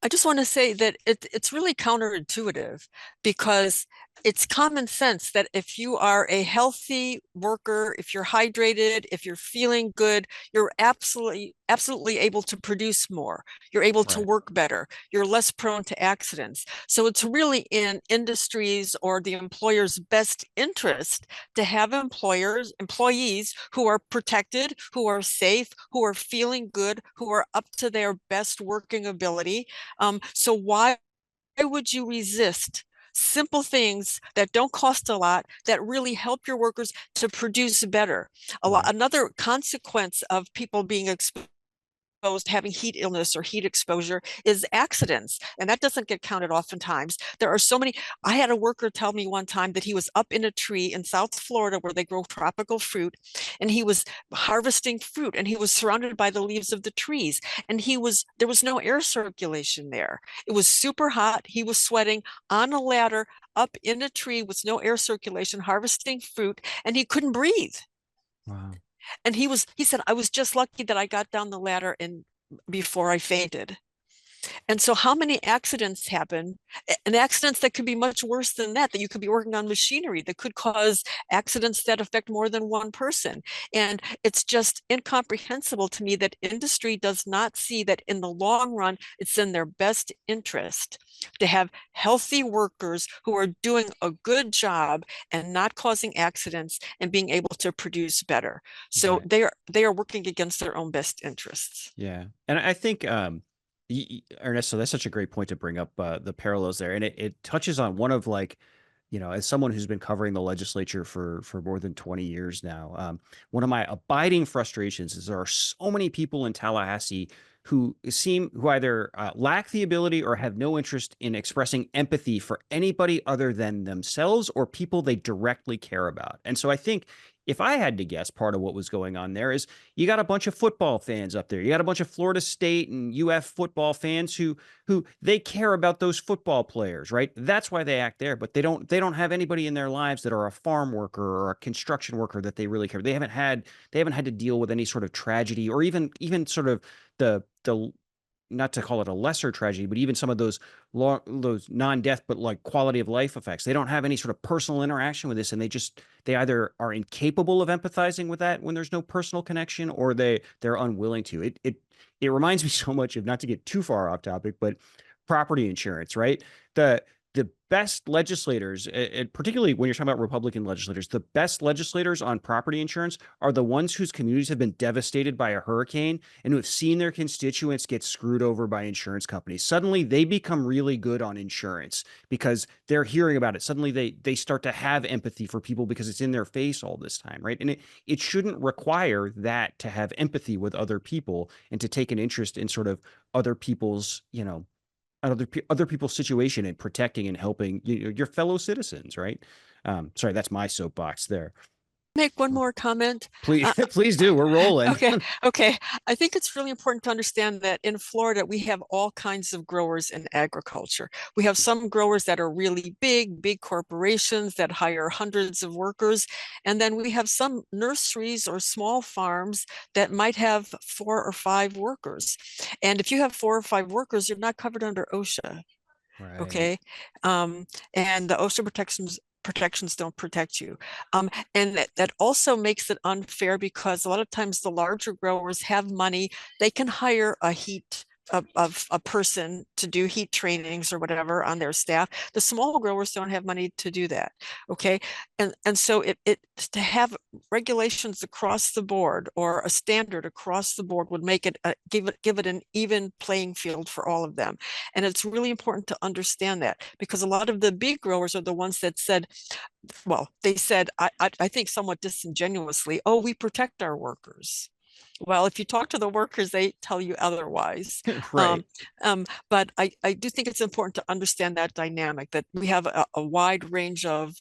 I just want to say that it's really counterintuitive, because it's common sense that if you are a healthy worker, if you're hydrated, if you're feeling good, you're absolutely able to produce more. You're able to work better. You're less prone to accidents. So it's really in industries or the employer's best interest to have employees who are protected, who are safe, who are feeling good, who are up to their best working ability. So why would you resist simple things that don't cost a lot, that really help your workers to produce better? Another consequence of people being exposed, having heat illness or heat exposure, is accidents. And that doesn't get counted oftentimes. There are so many. I had a worker tell me one time that he was up in a tree in South Florida where they grow tropical fruit, and he was harvesting fruit, and he was surrounded by the leaves of the trees. And there was no air circulation there. It was super hot. He was sweating on a ladder up in a tree with no air circulation, harvesting fruit, and he couldn't breathe. Wow. And he said, I was just lucky that I got down the ladder and before I fainted. And so how many accidents happen, and accidents that could be much worse than that you could be working on machinery that could cause accidents that affect more than one person. And it's just incomprehensible to me that industry does not see that in the long run, it's in their best interest to have healthy workers who are doing a good job and not causing accidents and being able to produce better. So they are working against their own best interests. Yeah. And I think, Ernesto, that's such a great point to bring up, the parallels there. And it touches on one of, like, as someone who's been covering the legislature for more than 20 years now, one of my abiding frustrations is there are so many people in Tallahassee who either lack the ability or have no interest in expressing empathy for anybody other than themselves or people they directly care about. And so I think if I had to guess, part of what was going on there is you got a bunch of football fans up there. You got a bunch of Florida State and UF football fans who they care about those football players, right? That's why they act there, but they don't have anybody in their lives that are a farm worker or a construction worker that they really care. They haven't had to deal with any sort of tragedy, or even sort of the not to call it a lesser tragedy, but even some of those non-death but like quality of life effects. They don't have any sort of personal interaction with this, and they either are incapable of empathizing with that when there's no personal connection, or they're unwilling to. It reminds me so much of, not to get too far off topic, but property insurance, right? The best legislators, and particularly when you're talking about Republican legislators, the best legislators on property insurance are the ones whose communities have been devastated by a hurricane and who have seen their constituents get screwed over by insurance companies. Suddenly they become really good on insurance because they're hearing about it. Suddenly they start to have empathy for people because it's in their face all this time, right? And it shouldn't require that to have empathy with other people and to take an interest in sort of other people's, other people's situation and protecting and helping your fellow citizens, right? Sorry, that's my soapbox there. Make one more comment. Please, please do. We're rolling. Okay. I think it's really important to understand that in Florida, we have all kinds of growers in agriculture. We have some growers that are really big corporations that hire hundreds of workers. And then we have some nurseries or small farms that might have 4 or 5 workers. And if you have 4 or 5 workers, you're not covered under OSHA. Right. Okay. And the OSHA protections don't protect you. And that also makes it unfair because a lot of times the larger growers have money. They can hire a person to do heat trainings or whatever on their staff. The small growers don't have money to do that. Okay. And so to have regulations across the board or a standard across the board would make it give it an even playing field for all of them. And it's really important to understand that, because a lot of the big growers are the ones that said, well, they said, I think somewhat disingenuously, oh, we protect our workers. Well, if you talk to the workers, they tell you otherwise. Right. But I do think it's important to understand that dynamic, that we have a wide range of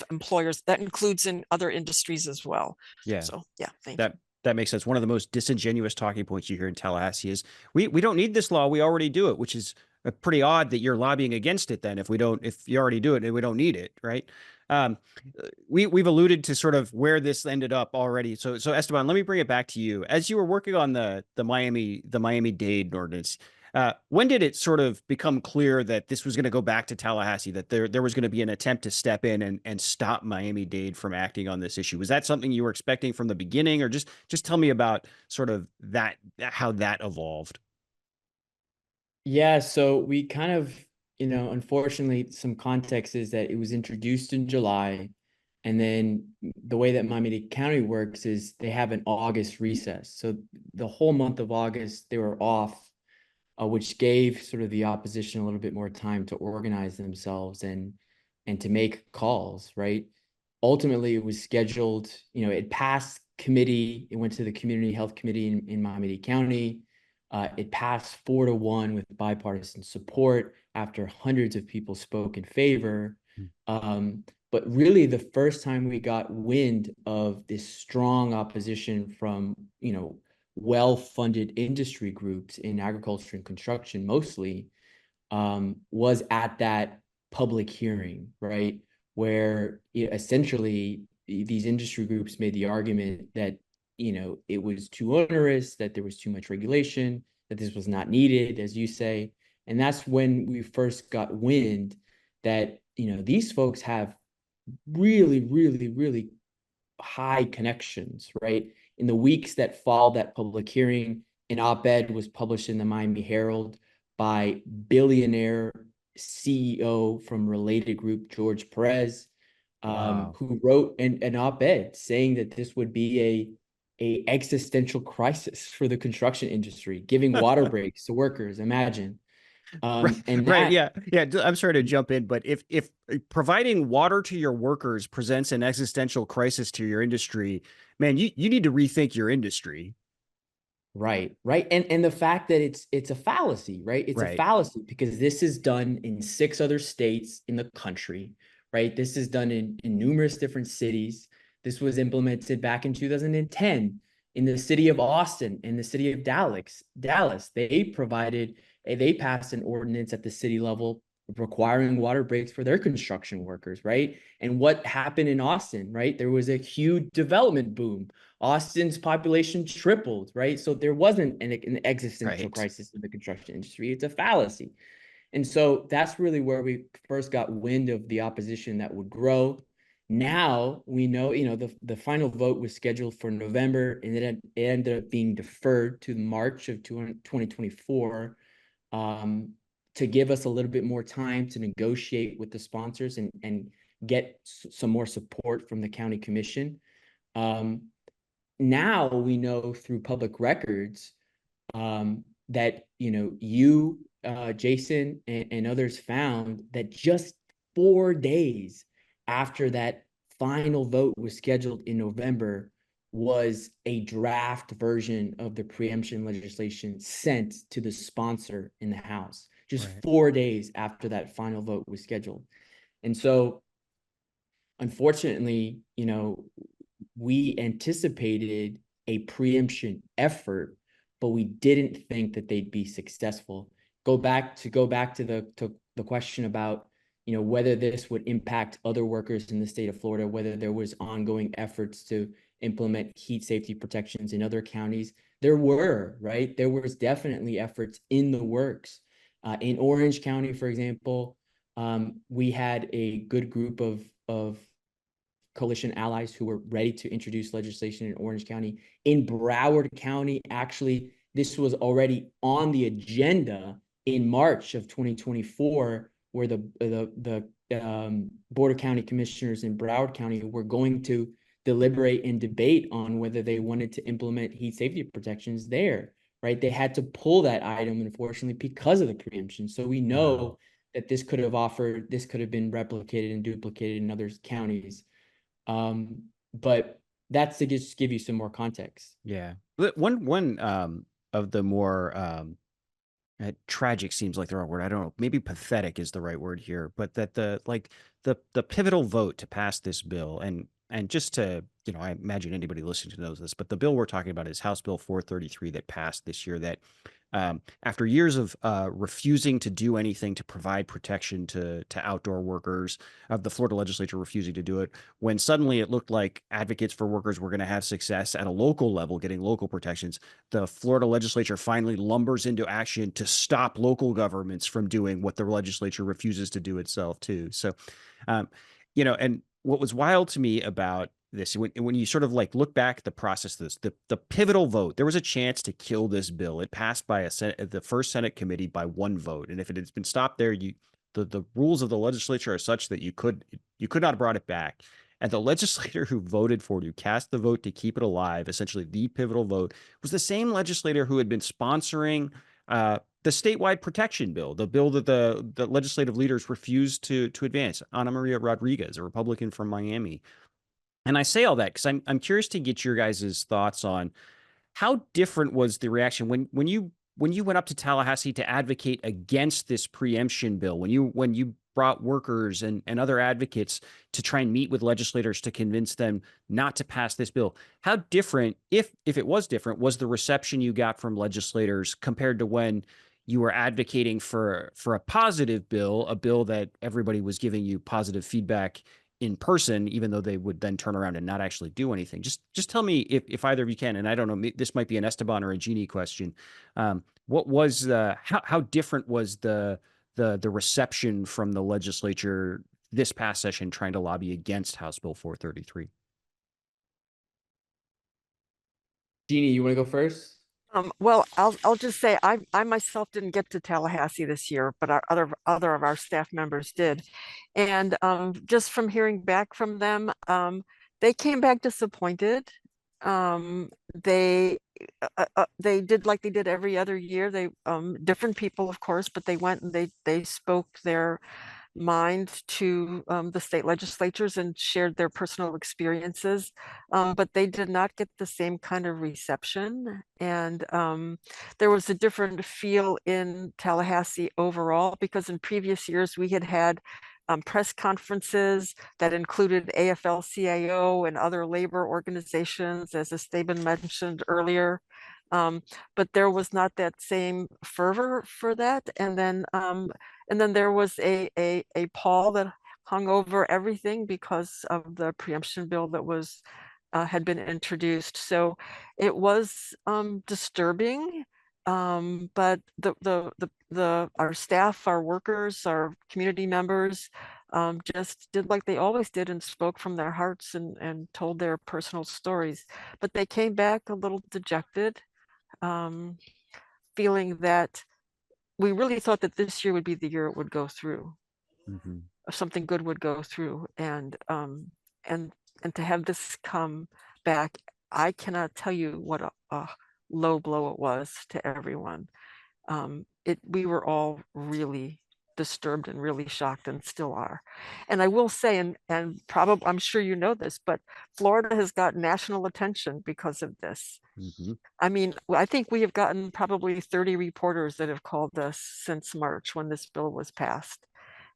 employers that includes in other industries as well. Yeah. So yeah, thank you. That makes sense. One of the most disingenuous talking points you hear in Tallahassee is we don't need this law. We already do it, which is pretty odd that you're lobbying against it then if you already do it and we don't need it, right? We've alluded to sort of where this ended up already. So Esteban, let me bring it back to you. As you were working on the Miami-Dade ordinance, when did it sort of become clear that this was going to go back to Tallahassee, that there was going to be an attempt to step in and stop Miami-Dade from acting on this issue? Was that something you were expecting from the beginning, or just tell me about sort of how that evolved? Yeah, so we kind of, unfortunately, some context is that it was introduced in July, and then the way that Miami-Dade County works is they have an August recess. So the whole month of August, they were off, which gave sort of the opposition a little bit more time to organize themselves and to make calls, right? Ultimately, it was scheduled, it passed committee, it went to the Community Health Committee in Miami-Dade County. It passed 4-1 with bipartisan support after hundreds of people spoke in favor. But really, the first time we got wind of this strong opposition from, well-funded industry groups in agriculture and construction mostly, was at that public hearing, right? Where essentially these industry groups made the argument that it was too onerous, that there was too much regulation, that this was not needed, as you say. And that's when we first got wind that, these folks have really, really, really high connections, right? In the weeks that followed that public hearing, an op-ed was published in the Miami Herald by billionaire CEO from related group, George Perez, who wrote an op-ed saying that this would be a existential crisis for the construction industry, giving water breaks to workers. Imagine. Right. Yeah. I'm sorry to jump in, but if providing water to your workers presents an existential crisis to your industry, man, you need to rethink your industry. Right. And the fact that it's a fallacy, right? It's a fallacy because this is done in 6 other states in the country, right? This is done in numerous different cities. This was implemented back in 2010 in the city of Austin, in the city of Dallas. They passed an ordinance at the city level requiring water breaks for their construction workers, right? And what happened in Austin, right? There was a huge development boom. Austin's population tripled, right? So there wasn't an existential crisis in the construction industry. It's a fallacy. And so that's really where we first got wind of the opposition that would grow. Now we know, the final vote was scheduled for November, and it ended up being deferred to March of 2024, to give us a little bit more time to negotiate with the sponsors and get some more support from the county commission. Now we know through public records that you, Jason, and others found that just 4 days after that final vote was scheduled in November was a draft version of the preemption legislation sent to the sponsor in the House, just 4 days after that final vote was scheduled. And so, unfortunately, we anticipated a preemption effort, but we didn't think that they'd be successful. Go back to the question about whether this would impact other workers in the state of Florida, whether there was ongoing efforts to implement heat safety protections in other counties. There were, right? There was definitely efforts in the works. In Orange County, for example, we had a good group of coalition allies who were ready to introduce legislation in Orange County. In Broward County, actually, this was already on the agenda in March of 2024, where the Board of County Commissioners in Broward County were going to deliberate and debate on whether they wanted to implement heat safety protections there, right? They had to pull that item, unfortunately, because of the preemption. So we know that this could have been replicated and duplicated in other counties. But that's to just give you some more context. Yeah. One of the more tragic seems like the wrong word. I don't know. Maybe pathetic is the right word here, but that the pivotal vote to pass this bill, and just to, I imagine anybody listening to knows this, but the bill we're talking about is House Bill 433 that passed this year, that after years of refusing to do anything to provide protection to outdoor workers, of the Florida legislature refusing to do it, when suddenly it looked like advocates for workers were going to have success at a local level, getting local protections, the Florida legislature finally lumbers into action to stop local governments from doing what the legislature refuses to do itself too. So, and what was wild to me about this, when you sort of look back at the process of this, the pivotal vote, there was a chance to kill this bill. It passed by the first Senate committee by 1 vote, and if it had been stopped there, the rules of the legislature are such that you could not have brought it back. And the legislator who voted for it, who cast the vote to keep it alive, essentially the pivotal vote, was the same legislator who had been sponsoring the statewide protection bill, the bill that the legislative leaders refused to advance. Ana Maria Rodriguez, a Republican from Miami. And I say all that because I'm curious to get your guys' thoughts on how different was the reaction when you went up to Tallahassee to advocate against this preemption bill, when you brought workers and other advocates to try and meet with legislators to convince them not to pass this bill. How different, if it was different, was the reception you got from legislators compared to when you were advocating for a positive bill, a bill that everybody was giving you positive feedback in person, even though they would then turn around and not actually do anything? Just tell me if either of you can, and I don't know, this might be an Esteban or a Jeannie question. What was how different was the reception from the legislature this past session trying to lobby against House Bill 433? Jeannie, you want to go first? Well, I'll just say I myself didn't get to Tallahassee this year, but our other of our staff members did, and just from hearing back from them, they came back disappointed. They did like they did every other year. They different people, of course, but they went and they spoke their mind to the state legislatures and shared their personal experiences, but they did not get the same kind of reception. And there was a different feel in Tallahassee overall, because in previous years we had press conferences that included AFL-CIO and other labor organizations, as Esteban mentioned earlier. But there was not that same fervor for that. And then there was a pall that hung over everything because of the preemption bill that was had been introduced. So it was disturbing. But our staff, our workers, our community members just did like they always did and spoke from their hearts and told their personal stories. But they came back a little dejected, feeling that we really thought that this year would be the year it would go through, or something good would go through, and to have this come back, I cannot tell you what a low blow it was to everyone. We were all really disturbed and really shocked, and still are. And I will say, and probably, I'm sure you know this, but Florida has got national attention because of this. I mean, I think we have gotten probably 30 reporters that have called us since March when this bill was passed.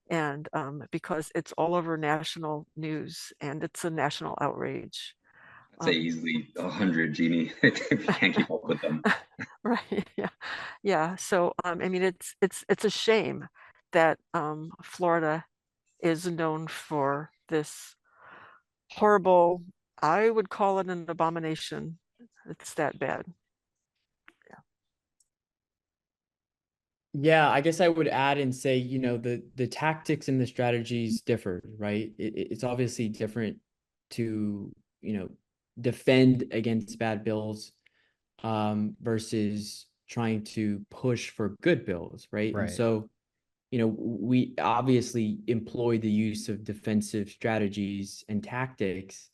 And because it's all over national news and it's a national outrage. I'd say easily 100, Jeannie, if you can't keep up with them. Right. Yeah. Yeah. So, I mean, it's a shame that Florida is known for this horrible, I would call it an abomination. It's that bad. Yeah, I guess I would add and say, you know, the tactics and the strategies differ, right? It's obviously different to, you know, defend against bad bills versus trying to push for good bills, right? And so, you know, we obviously employ the use of defensive strategies and tactics.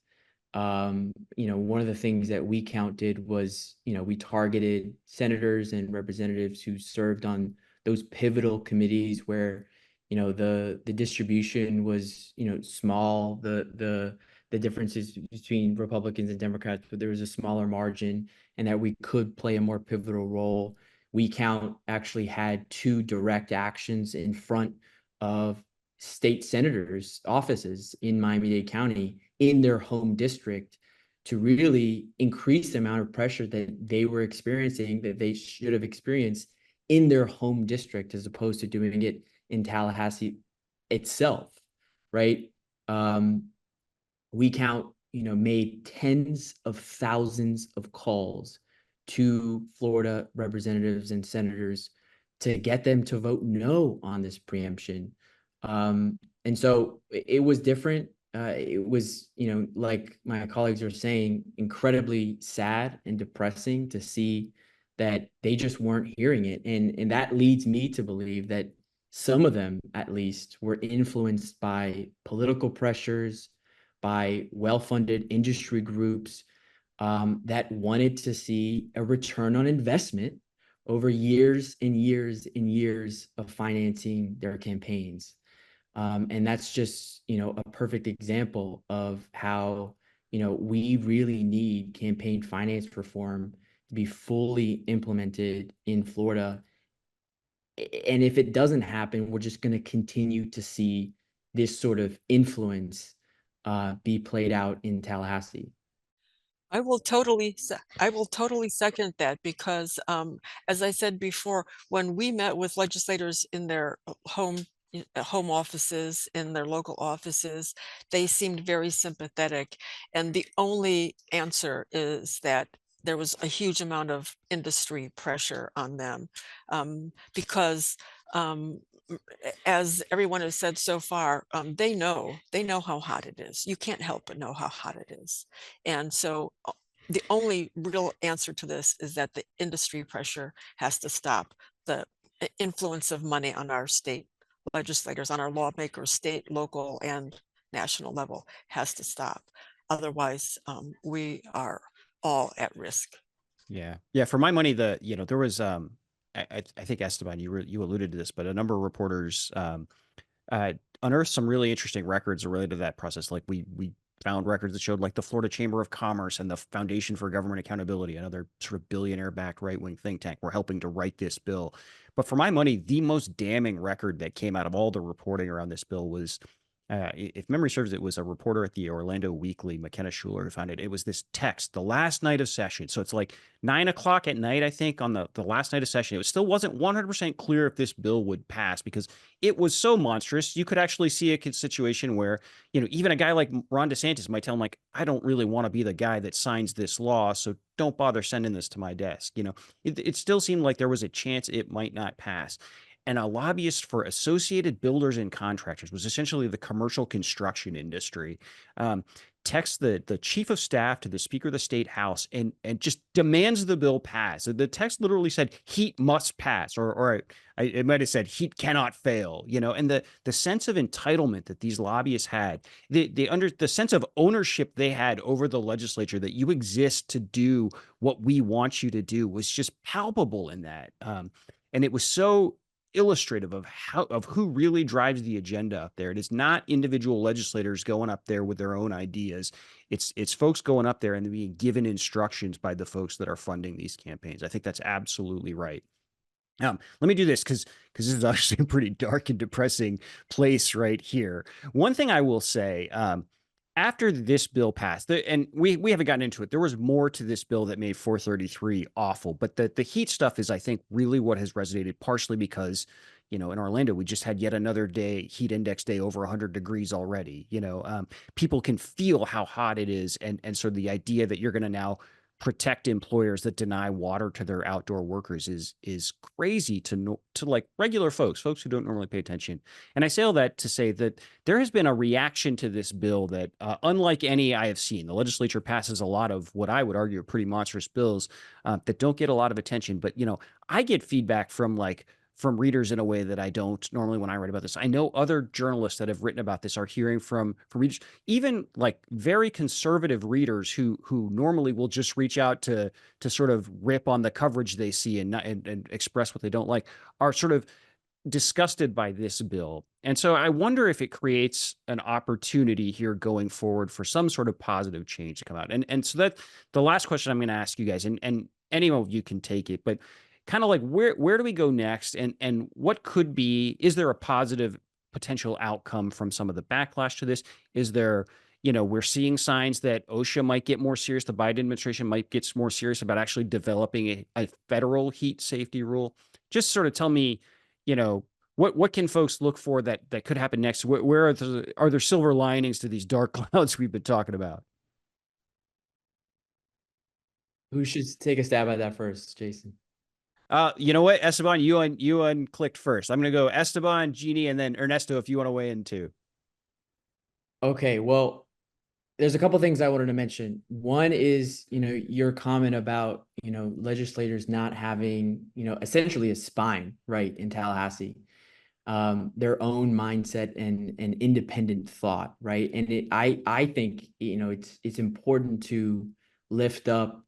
You know, one of the things that WeCount did was, you know, we targeted senators and representatives who served on those pivotal committees where, you know, the distribution was, you know, small, the differences between Republicans and Democrats, but there was a smaller margin, and that we could play a more pivotal role. WeCount actually had 2 direct actions in front of state senators' offices in Miami-Dade County in their home district to really increase the amount of pressure that they were experiencing, that they should have experienced in their home district, as opposed to doing it in Tallahassee itself, right? WeCount, you know, made tens of thousands of calls to Florida representatives and senators to get them to vote no on this preemption. And so it was different. It was, you know, like my colleagues are saying, incredibly sad and depressing to see that they just weren't hearing it. And that leads me to believe that some of them, at least, were influenced by political pressures, by well-funded industry groups that wanted to see a return on investment over years and years and years of financing their campaigns. And that's just, you know, a perfect example of how, you know, we really need campaign finance reform to be fully implemented in Florida. And if it doesn't happen, we're just going to continue to see this sort of influence be played out in Tallahassee. I will totally second that, because as I said before, when we met with legislators in their home offices, in their local offices, they seemed very sympathetic. And the only answer is that there was a huge amount of industry pressure on them, because as everyone has said so far, they know how hot it is. You can't help but know how hot it is. And so the only real answer to this is that the industry pressure has to stop. The influence of money on our state legislators, on our lawmakers, state, local, and national level, has to stop. Otherwise, we are all at risk. Yeah. Yeah. For my money, there was, I think Esteban, you alluded to this, but a number of reporters unearthed some really interesting records related to that process. Like we found records that showed like the Florida Chamber of Commerce and the Foundation for Government Accountability, another sort of billionaire-backed right-wing think tank, were helping to write this bill. But for my money, the most damning record that came out of all the reporting around this bill was, if memory serves, it was a reporter at the Orlando Weekly, McKenna Schuler, who found it. It was this text, the last night of session. So it's like 9 o'clock at night, I think, on the last night of session. It still wasn't 100% clear if this bill would pass because it was so monstrous. You could actually see a situation where, even a guy like Ron DeSantis might tell him, like, I don't really want to be the guy that signs this law, so don't bother sending this to my desk. It still seemed like there was a chance it might not pass. And a lobbyist for Associated Builders and Contractors, was essentially the commercial construction industry, texts the chief of staff to the Speaker of the State House and just demands the bill pass. The text literally said heat must pass, or it might have said heat cannot fail. And the sense of entitlement that these lobbyists had, the sense of ownership they had over the legislature, that you exist to do what we want you to do, was just palpable in that. And it was so illustrative of who really drives the agenda up there. It is not individual legislators going up there with their own ideas. It's folks going up there and being given instructions by the folks that are funding these campaigns. I think that's absolutely right. Let me do this because this is actually a pretty dark and depressing place right here. One thing I will say, after this bill passed, and we haven't gotten into it, there was more to this bill that made 433 awful, but the heat stuff is, I think, really what has resonated, partially because, in Orlando, we just had yet another heat index day over 100 degrees already. People can feel how hot it is. And so the idea that you're going to now protect employers that deny water to their outdoor workers is crazy to like regular folks who don't normally pay attention. And I say all that to say that there has been a reaction to this bill that, unlike any I have seen. The legislature passes a lot of what I would argue are pretty monstrous bills that don't get a lot of attention. But, I get feedback from readers in a way that I don't normally when I write about this. I know other journalists that have written about this are hearing from readers, even like very conservative readers who normally will just reach out to sort of rip on the coverage they see and express what they don't like, are sort of disgusted by this bill. And so I wonder if it creates an opportunity here going forward for some sort of positive change to come out. And so that the last question I'm going to ask you guys, and any of you can take it, but kind of like where do we go next, and what could be, is there a positive potential outcome from some of the backlash to this? Is there, we're seeing signs that OSHA might get more serious, the Biden administration might get more serious about actually developing a federal heat safety rule. Just sort of tell me, what can folks look for that could happen next? Where are there silver linings to these dark clouds we've been talking about? Who should take a stab at that first, Jason? You know what, Esteban, you unclicked first. I'm going to go Esteban, Jeannie, and then Ernesto, if you want to weigh in too. Okay, well, there's a couple things I wanted to mention. One is, your comment about, legislators not having, essentially a spine, right, in Tallahassee, their own mindset and independent thought, right? And I think, it's important to lift up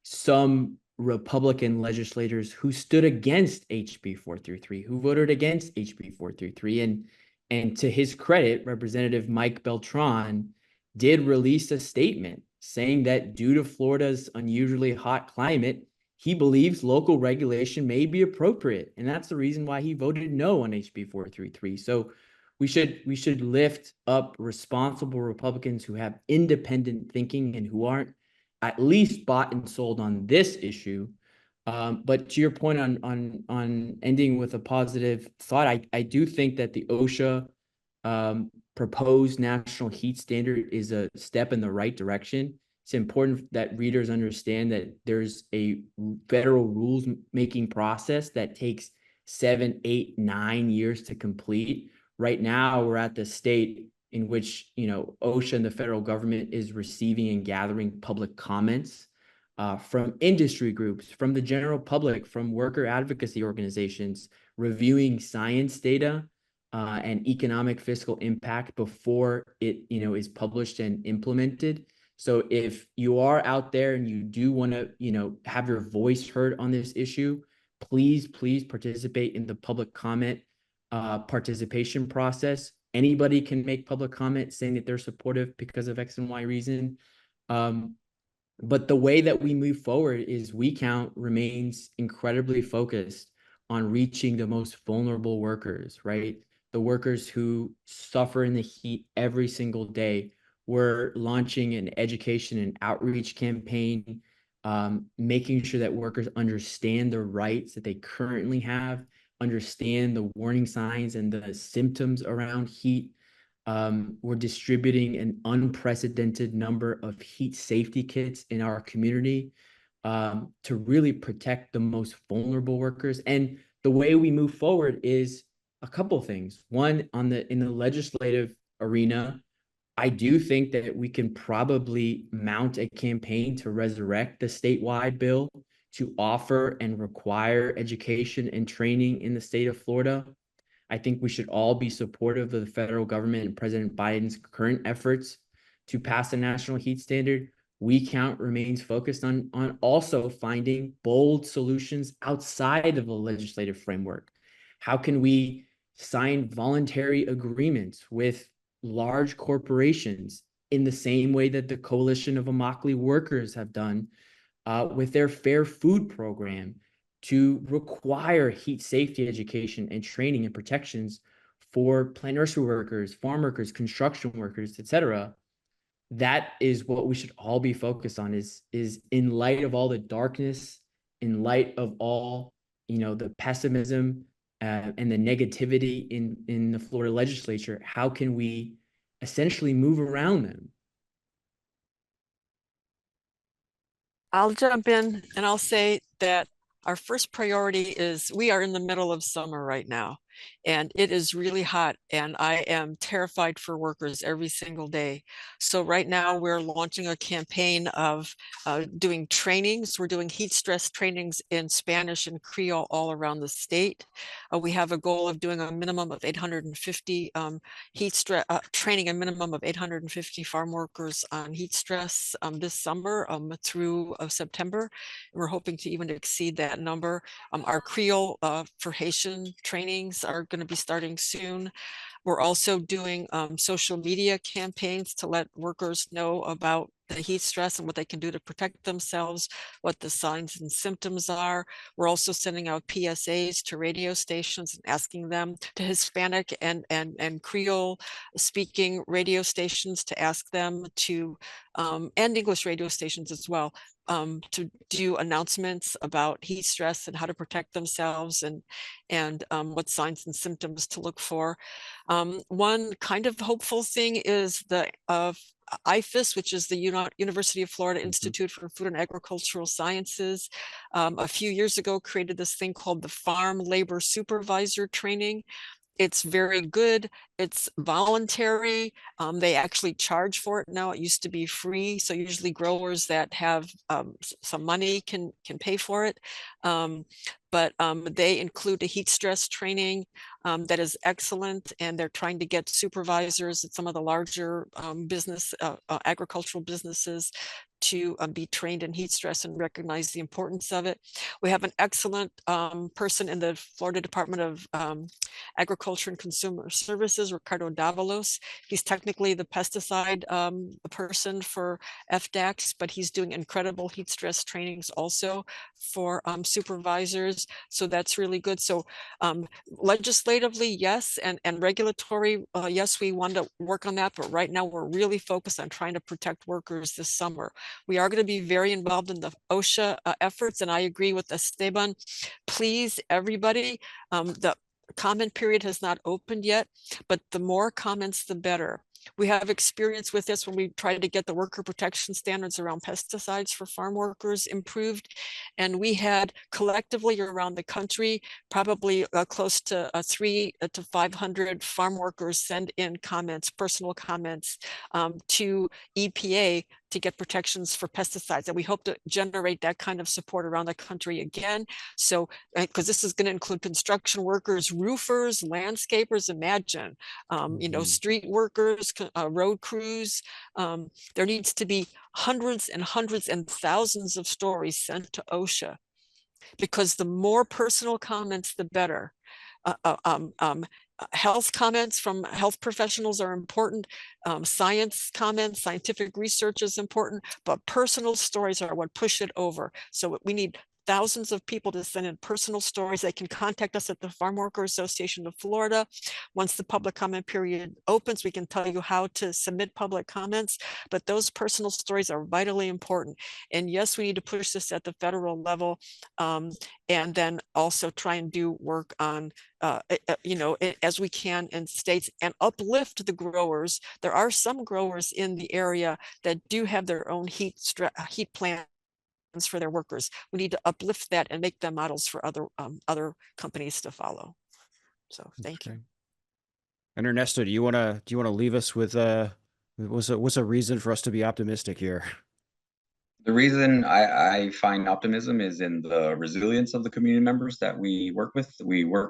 some Republican legislators who stood against HB 433, who voted against HB 433. And to his credit, Representative Mike Beltran did release a statement saying that due to Florida's unusually hot climate, he believes local regulation may be appropriate. And that's the reason why he voted no on HB 433. So we should lift up responsible Republicans who have independent thinking and who aren't at least bought and sold on this issue. But to your point on ending with a positive thought, I do think that the OSHA proposed national heat standard is a step in the right direction. It's important that readers understand that there's a federal rules making process that takes 7, 8, 9 years to complete. Right now, we're at the state in which, OSHA and the federal government is receiving and gathering public comments from industry groups, from the general public, from worker advocacy organizations, reviewing science data and economic fiscal impact before it, is published and implemented. So if you are out there and you do want to, have your voice heard on this issue, please participate in the public comment participation process. anybody can make public comment saying that they're supportive because of X and Y reason. But the way that we move forward is WeCount remains incredibly focused on reaching the most vulnerable workers, right? The workers who suffer in the heat every single day. We're launching an education and outreach campaign, making sure that workers understand the rights that they currently have, understand the warning signs and the symptoms around heat. We're distributing an unprecedented number of heat safety kits in our community to really protect the most vulnerable workers. And the way we move forward is a couple of things. One, in the legislative arena, I do think that we can probably mount a campaign to resurrect the statewide bill to offer and require education and training in the state of Florida. I think we should all be supportive of the federal government and President Biden's current efforts to pass a national heat standard. WeCount remains focused on also finding bold solutions outside of the legislative framework. How can we sign voluntary agreements with large corporations in the same way that the Coalition of Immokalee Workers have done with their Fair Food program, to require heat safety education and training and protections for plant nursery workers, farm workers, construction workers, etc. That is what we should all be focused on, is in light of all the darkness, in light of all, the pessimism and the negativity in the Florida legislature, how can we essentially move around them? I'll jump in and I'll say that our first priority is, we are in the middle of summer right now, and it is really hot, and I am terrified for workers every single day. So right now we're launching a campaign of doing trainings. We're doing heat stress trainings in Spanish and Creole all around the state. We have a goal of doing a minimum of 850 heat stress training, a minimum of 850 farm workers on heat stress this summer through September. We're hoping to even exceed that number. Our Creole for Haitian trainings are going to be starting soon. We're also doing social media campaigns to let workers know about the heat stress and what they can do to protect themselves, what the signs and symptoms are. We're also sending out PSAs to radio stations and asking them, to Hispanic and Creole speaking radio stations, to ask them to, and English radio stations as well, to do announcements about heat stress and how to protect themselves, and what signs and symptoms to look for. One kind of hopeful thing is the IFAS, which is the University of Florida Institute for Food and Agricultural Sciences, a few years ago created this thing called the Farm Labor Supervisor Training. It's very good. It's voluntary. They actually charge for it now. It used to be free. So usually growers that have some money can pay for it. But they include a heat stress training that is excellent. And they're trying to get supervisors at some of the larger agricultural businesses to be trained in heat stress and recognize the importance of it. We have an excellent person in the Florida Department of Agriculture and Consumer Services, Ricardo Davalos. He's technically the pesticide person for FDACs, but he's doing incredible heat stress trainings also for supervisors. So that's really good. So legislatively, yes, and regulatory, yes, we want to work on that. But right now we're really focused on trying to protect workers this summer. We are going to be very involved in the OSHA efforts, and I agree with Esteban. Please, everybody, the comment period has not opened yet, but the more comments, the better. We have experience with this when we tried to get the worker protection standards around pesticides for farm workers improved. And we had collectively around the country, probably close to 300 to 500 farm workers send in comments, personal comments to EPA to get protections for pesticides. And we hope to generate that kind of support around the country again. So, because this is going to include construction workers, roofers, landscapers, imagine, street workers, road crews. There needs to be hundreds and hundreds and thousands of stories sent to OSHA, because the more personal comments, the better. health comments from health professionals are important. Science comments, scientific research is important, but personal stories are what push it over. So we need thousands of people to send in personal stories. They can contact us at the Farmworker Association of Florida. Once the public comment period opens, we can tell you how to submit public comments, but those personal stories are vitally important. And yes, we need to push this at the federal level, and then also try and do work on, as we can in states, and uplift the growers. There are some growers in the area that do have their own heat plants for their workers. We need to uplift that and make them models for other companies to follow. So thank you. And Ernesto, do you want to leave us with what's a reason for us to be optimistic here? The reason I find optimism is in the resilience of the community members that we work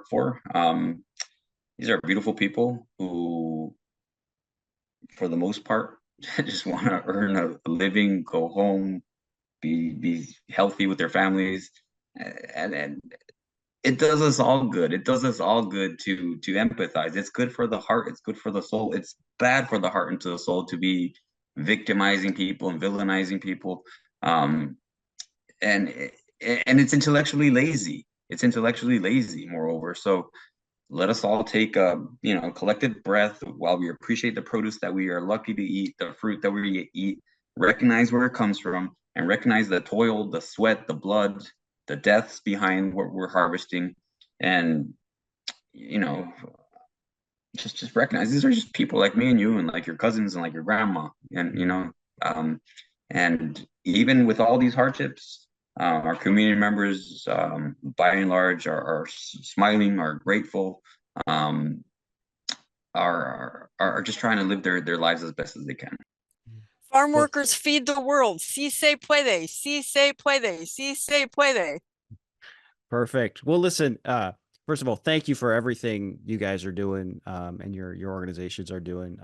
for. These are beautiful people who, for the most part, just want to earn a living, go home, be healthy with their families, and it does us all good. It does us all good to empathize. It's good for the heart. It's good for the soul. It's bad for the heart and to the soul to be victimizing people and villainizing people. And it's intellectually lazy. It's intellectually lazy, moreover. So let us all take a collective breath while we appreciate the produce that we are lucky to eat, the fruit that we eat, recognize where it comes from, and recognize the toil, the sweat, the blood, the deaths behind what we're harvesting. And just recognize these are just people like me and you, and like your cousins and like your grandma. And and even with all these hardships, our community members, by and large, are smiling, are grateful, are just trying to live their lives as best as they can. Farm workers feed the world. Si se puede, si se puede, si se puede. Perfect. Well, listen, first of all, thank you for everything you guys are doing, and your organizations are doing.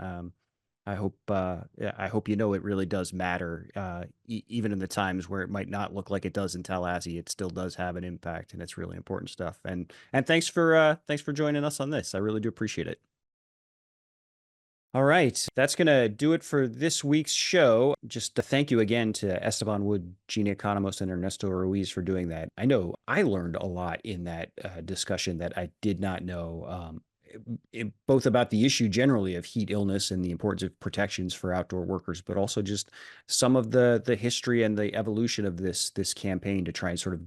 I hope it really does matter, even in the times where it might not look like it does in Tallahassee. It still does have an impact, and it's really important stuff. And thanks for joining us on this. I really do appreciate it. All right, that's going to do it for this week's show. Just to thank you again to Esteban Wood, Jeannie, Economos, and Ernesto Ruiz for doing that. I know I learned a lot in that discussion that I did not know, both about the issue generally of heat illness and the importance of protections for outdoor workers, but also just some of the history and the evolution of this campaign to try and sort of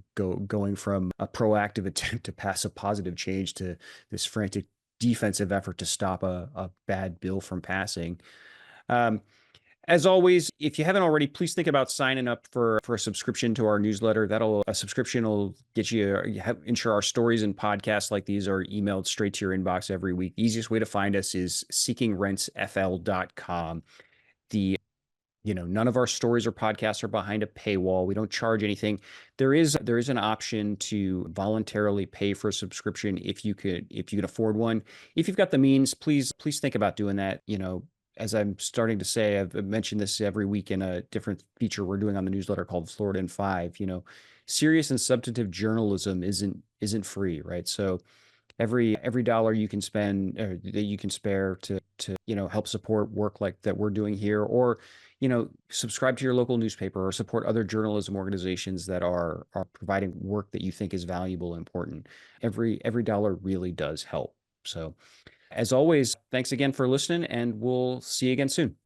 going from a proactive attempt to pass a positive change to this frantic defensive effort to stop a bad bill from passing. As always, if you haven't already, please think about signing up for a subscription to our newsletter. A subscription will get ensure our stories and podcasts like these are emailed straight to your inbox every week. The easiest way to find us is seekingrentsfl.com. None of our stories or podcasts are behind a paywall. We don't charge anything. There is an option to voluntarily pay for a subscription if you can afford one. If you've got the means, please think about doing that. As I'm starting to say, I've mentioned this every week in a different feature we're doing on the newsletter called Florida in 5. Serious and substantive journalism isn't free, right? So every dollar you can spend or that you can spare to help support work like that we're doing here, or subscribe to your local newspaper or support other journalism organizations that are providing work that you think is valuable and important. Every dollar really does help. So as always, thanks again for listening, and we'll see you again soon.